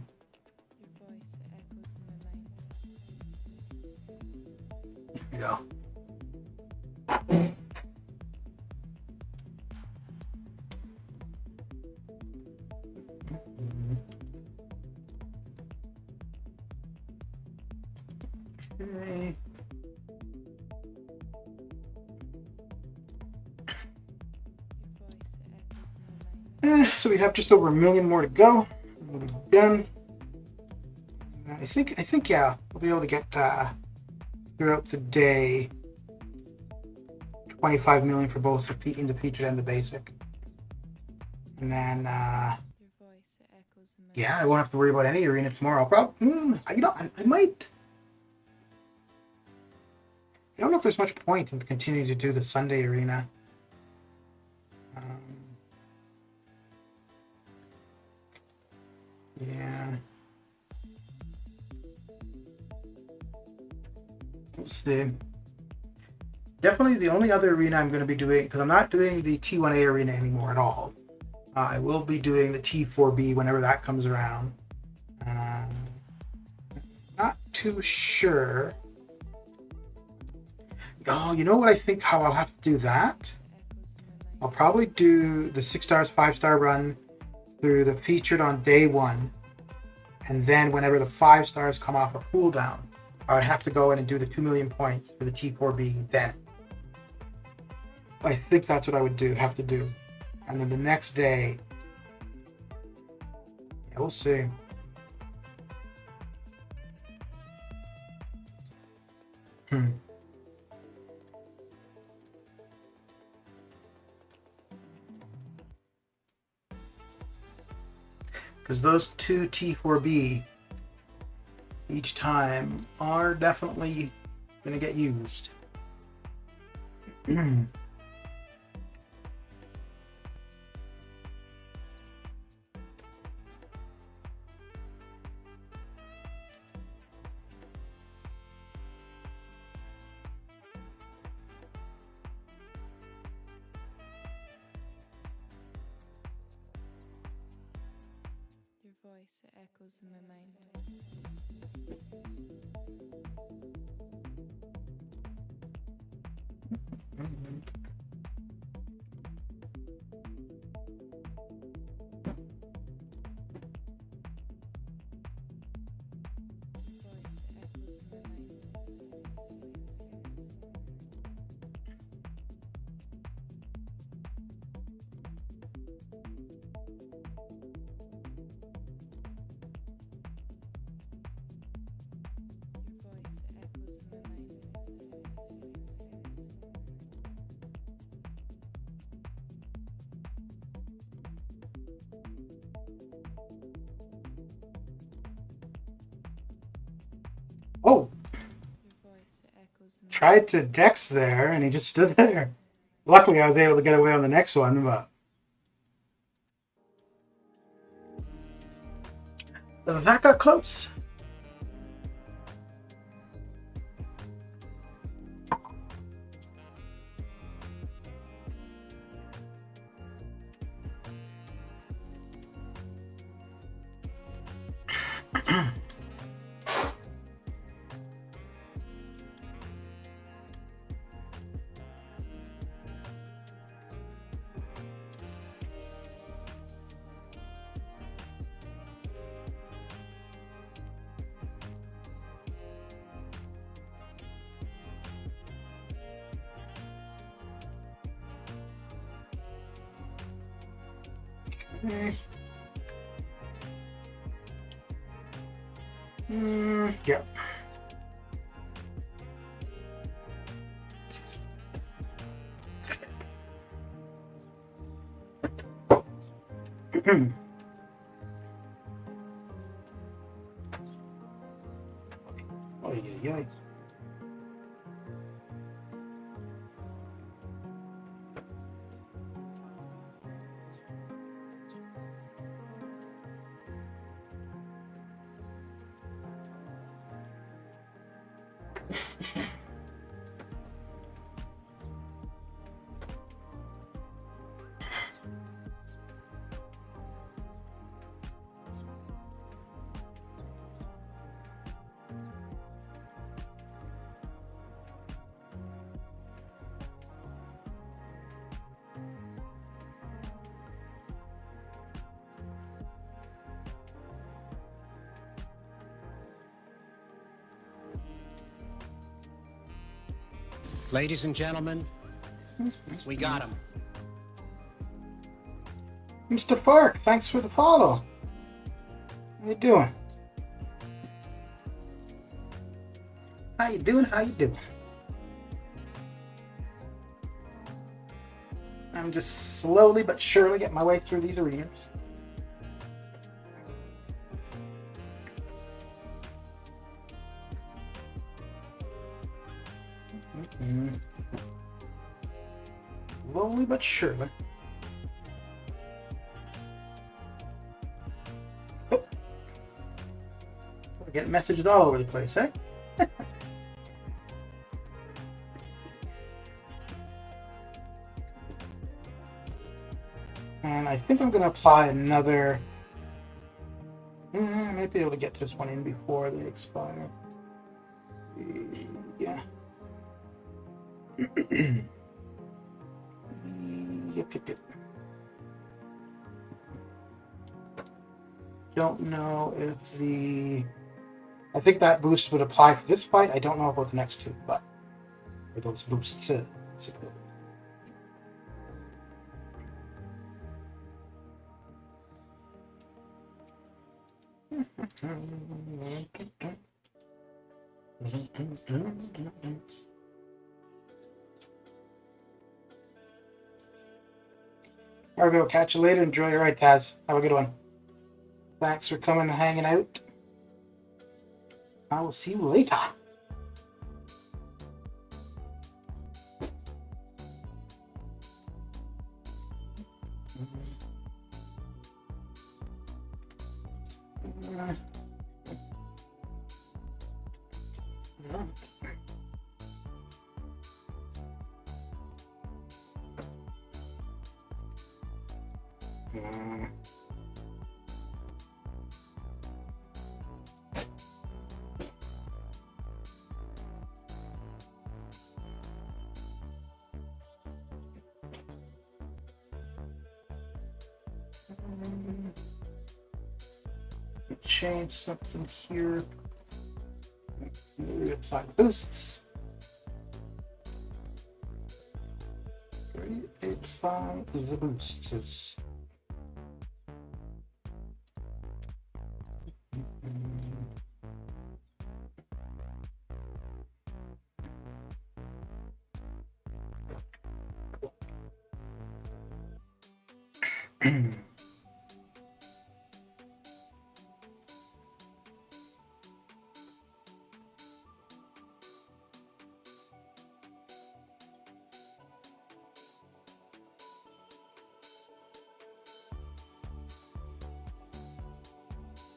Yeah. Okay. So we have just over 1 million more to go. We'll be done. I think yeah, we'll be able to get throughout today 25 million for both in the featured and the basic. And then yeah, I won't have to worry about any arena tomorrow. Probably, I might. I don't know if there's much point in continuing to do the Sunday arena. Yeah. We'll see. Definitely the only other arena I'm going to be doing, because I'm not doing the T1A arena anymore at all. I will be doing the T4B whenever that comes around. Not too sure. Oh, you know what I think how I'll have to do that? I'll probably do the 6 stars, 5-star run through the featured on day 1. And then whenever the 5 stars come off a cooldown, I would have to go in and do the 2 million points for the T4B then. I think that's what I would have to do. And then the next day, yeah, we'll see. because those two T4B each time are definitely going to get used. Your voice, it echoes in my mind. Oh, tried to Dex there, and he just stood there. Luckily, I was able to get away on the next one, but that got close. Yep. Oh, yeah. Ladies and gentlemen, we got him. Mr. Park, thanks for the follow. How you doing? How you doing? I'm just slowly but surely getting my way through these arenas. Slowly but surely. Oh. We're getting messages all over the place, eh? And I think I'm going to apply another... I might be able to get this one in before they expire. Yeah. Yep. Don't know if the... I think that boost would apply for this fight. I don't know about the next two, but... For those boosts, Alright, we'll catch you later. Enjoy your ride, Taz. Have a good one. Thanks for coming and hanging out. I will see you later. Change something here. Maybe apply boosts. Apply the boosts.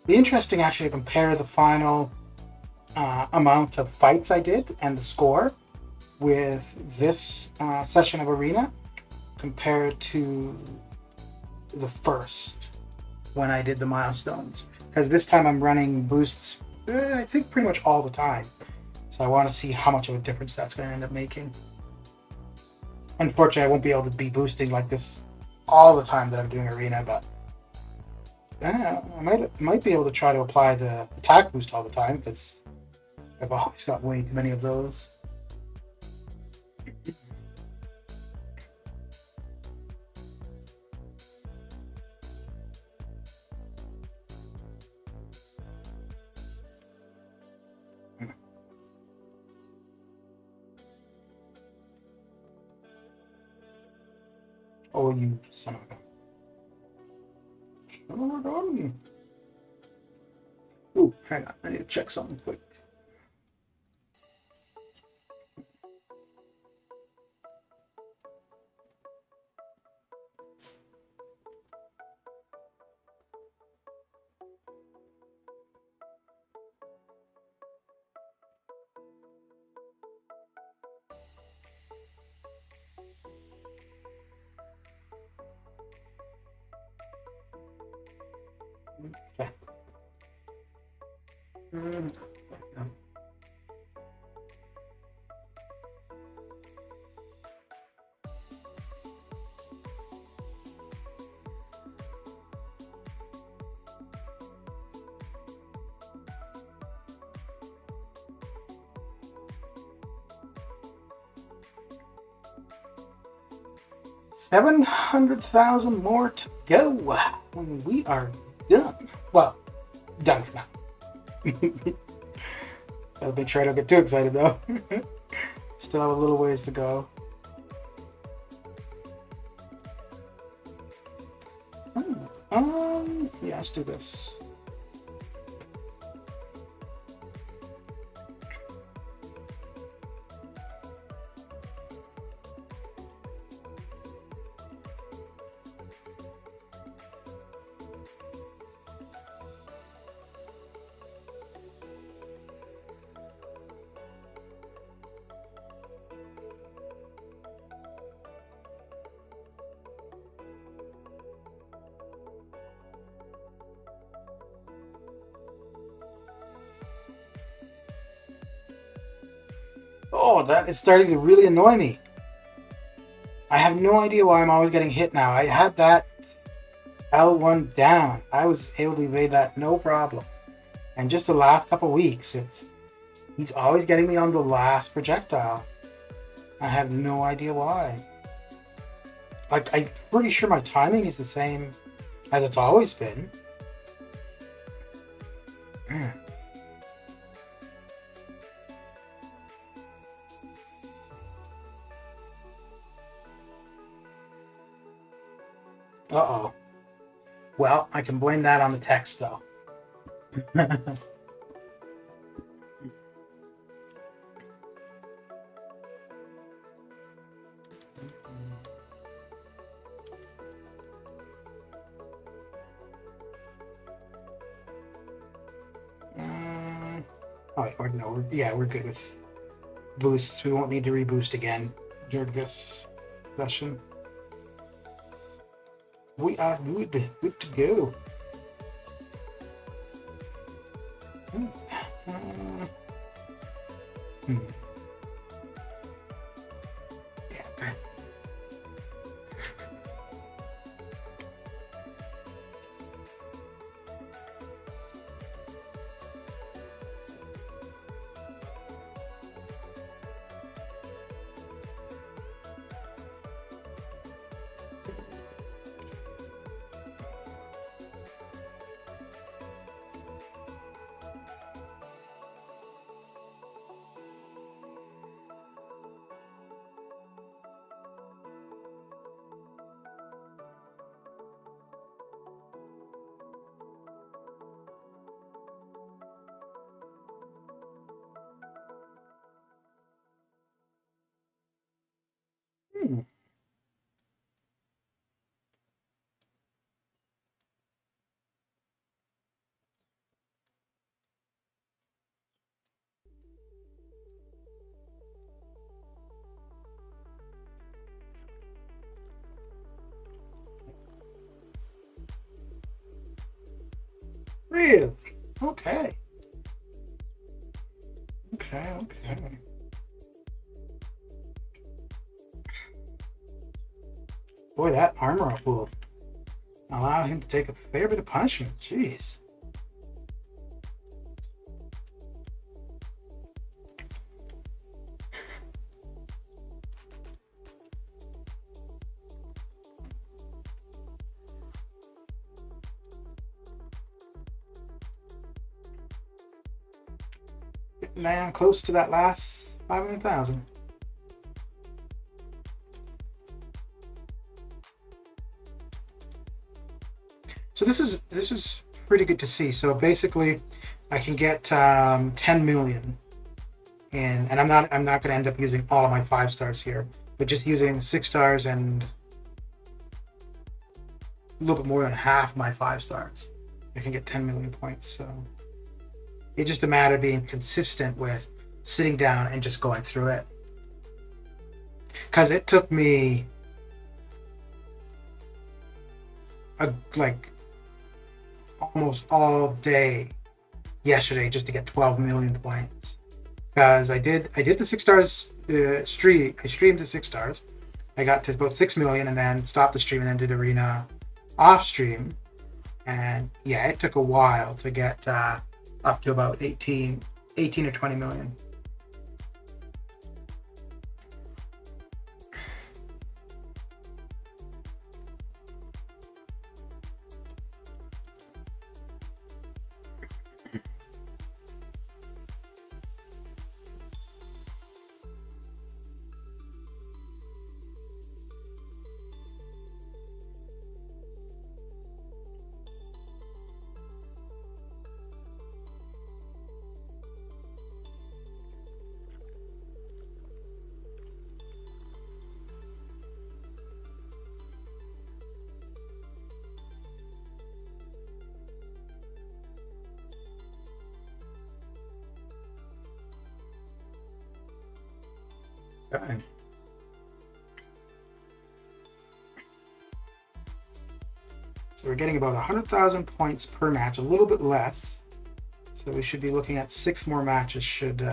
Be interesting actually to compare the final amount of fights I did and the score with this session of Arena compared to the first when I did the milestones, because this time I'm running boosts I think pretty much all the time, so I want to see how much of a difference that's going to end up making. Unfortunately, I won't be able to be boosting like this all the time that I'm doing Arena, but I might be able to try to apply the attack boost all the time, because I've always got way too many of those. Oh, you son of a gun. Ooh, hang on. I need to check something quick. Okay. 700,000 more to go. And we are done. Well, done for now. Gotta make sure I don't get too excited though. Still have a little ways to go. Yeah, let's do this. Oh, that is starting to really annoy me. I have no idea why I'm always getting hit now. I had that L1 down. I was able to evade that no problem. And just the last couple weeks, he's always getting me on the last projectile. I have no idea why. Like, I'm pretty sure my timing is the same as it's always been. Uh-oh. Well, I I can blame that on the text though. Oh, or no, we're good with boosts. We won't need to reboost again during this session. We are good to go. Yeah, okay. Really? Okay. Okay. Boy, that armor up will allow him to take a fair bit of punishment. Jeez. Getting down close to that last 500,000. So this is pretty good to see. So basically, I can get 10 million in, and I'm not going to end up using all of my 5 stars here, but just using 6 stars and a little bit more than half my 5 stars. I can get 10 million points. So it's just a matter of being consistent with sitting down and just going through it. Because it took me like almost all day yesterday just to get 12 million points. Because I did the 6 stars stream. I streamed the 6 stars. I got to about 6 million and then stopped the stream and then did arena off stream. And yeah, it took a while to get up to about 18 or 20 million. Okay. So we're getting about 100,000 points per match, a little bit less. So we should be looking at 6 more matches should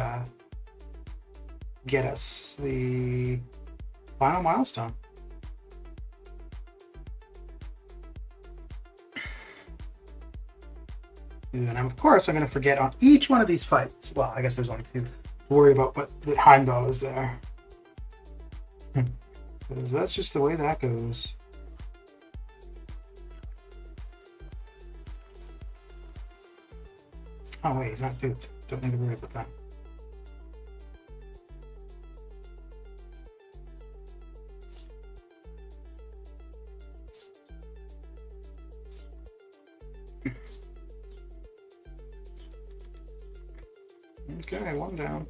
get us the final milestone. And of course, I'm going to forget on each one of these fights. Well, I guess there's only 2 to worry about, but the Heimdall is there. Because that's just the way that goes. Oh wait, he's not duped. Don't need to worry about that. Okay, one down.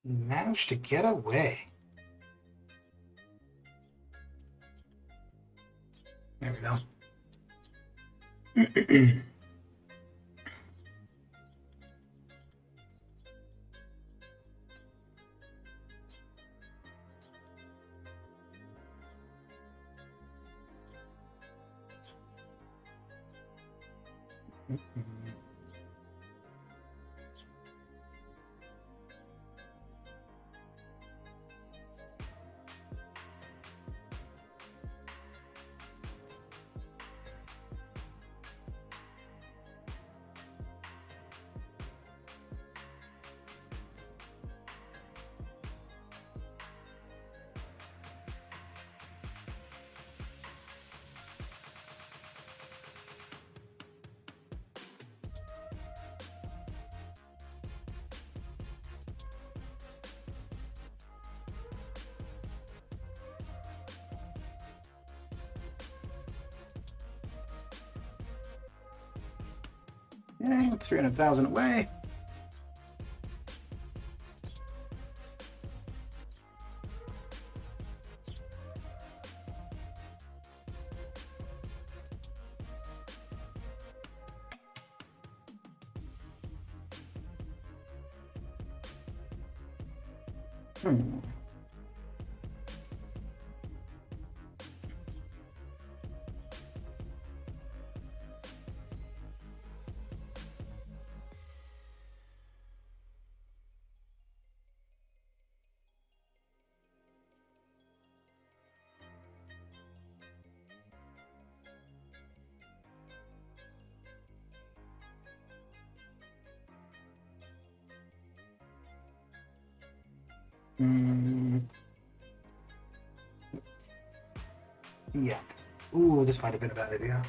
Managed to get away. There we go. Okay, 300,000 away. Hmm. Hmm. Yeah. Ooh, this might have been a bad idea.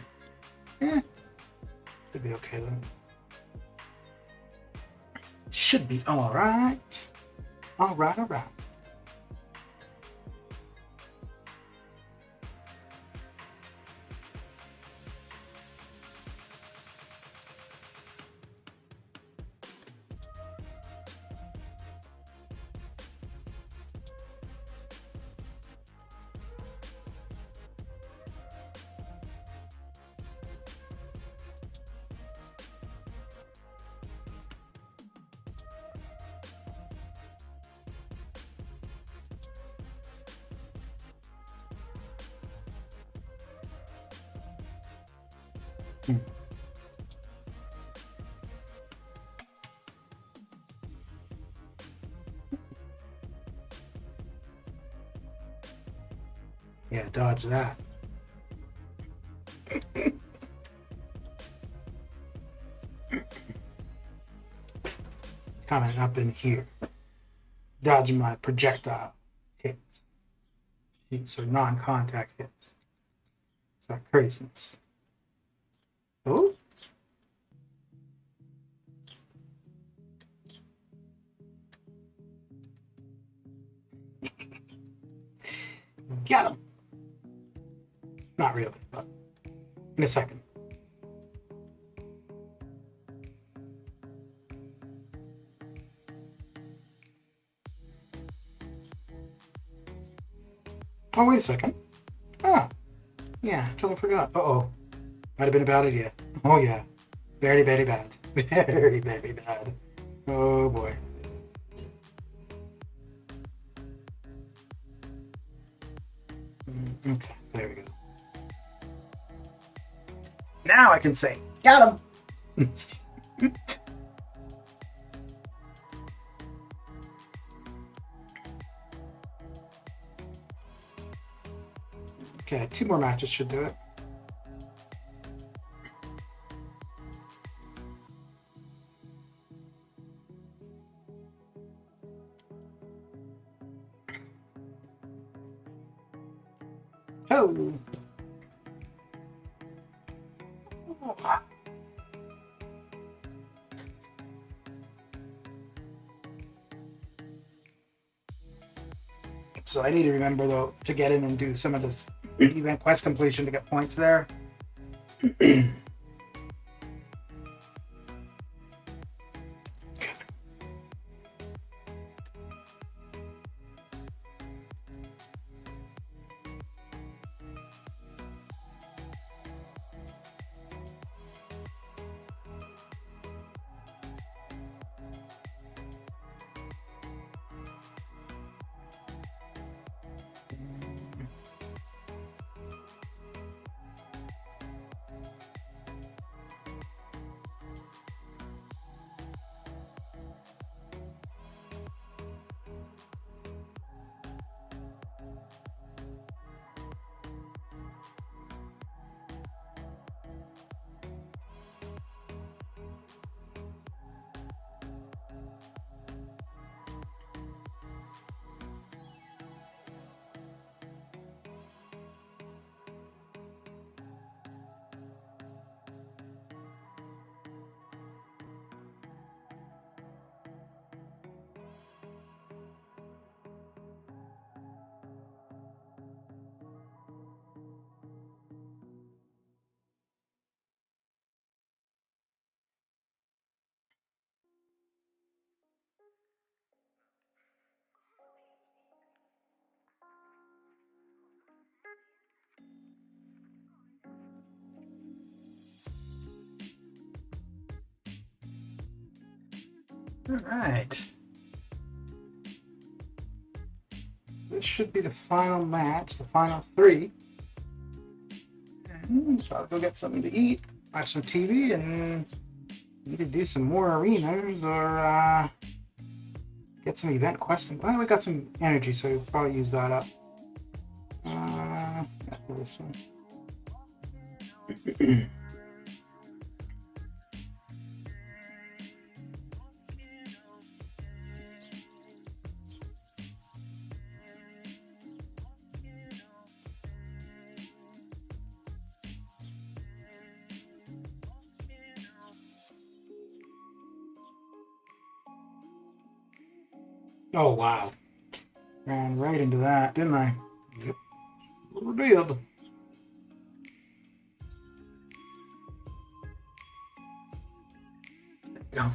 Should be okay though. Should be alright. Alright, alright. Hmm. Yeah, dodge that. Coming up in here. Dodging my projectile hits. These are non-contact hits. It's that craziness. Oh? Got him! Not really, but in a second. Oh, wait a second. Ah, yeah, totally forgot. Uh-oh. Might have been a bad idea. Oh, yeah. Very, very bad. Very, very bad. Oh, boy. Okay, there we go. Now I can say, got him! Okay, 2 more matches should do it. Oh! So I need to remember, though, to get in and do some of this event quest completion to get points there. All right. This should be the final match, the final 3. And so I'll go get something to eat, watch some TV, and either do some more arenas or get some event questing. Well, we got some energy, so we'll probably use that up. After this one. Oh, wow. Ran right into that, didn't I? Yep. Revealed. There we go.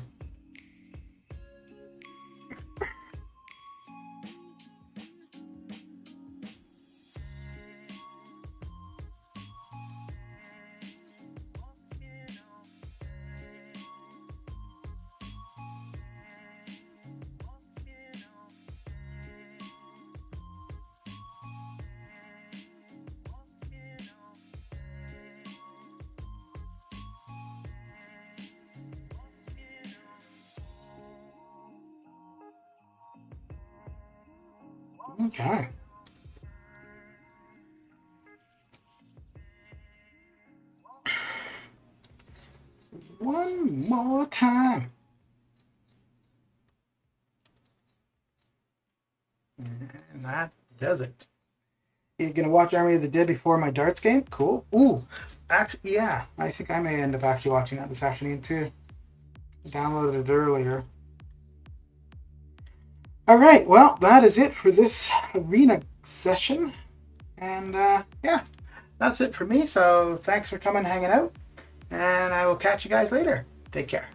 Okay. One more time. And that does it. You gonna watch Army of the Dead before my darts game? Cool. Ooh, actually, yeah. I think I may end up actually watching that this afternoon too. I downloaded it earlier. All right. Well, that is it for this arena session. And yeah, that's it for me. So thanks for coming and hanging out. And I will catch you guys later. Take care.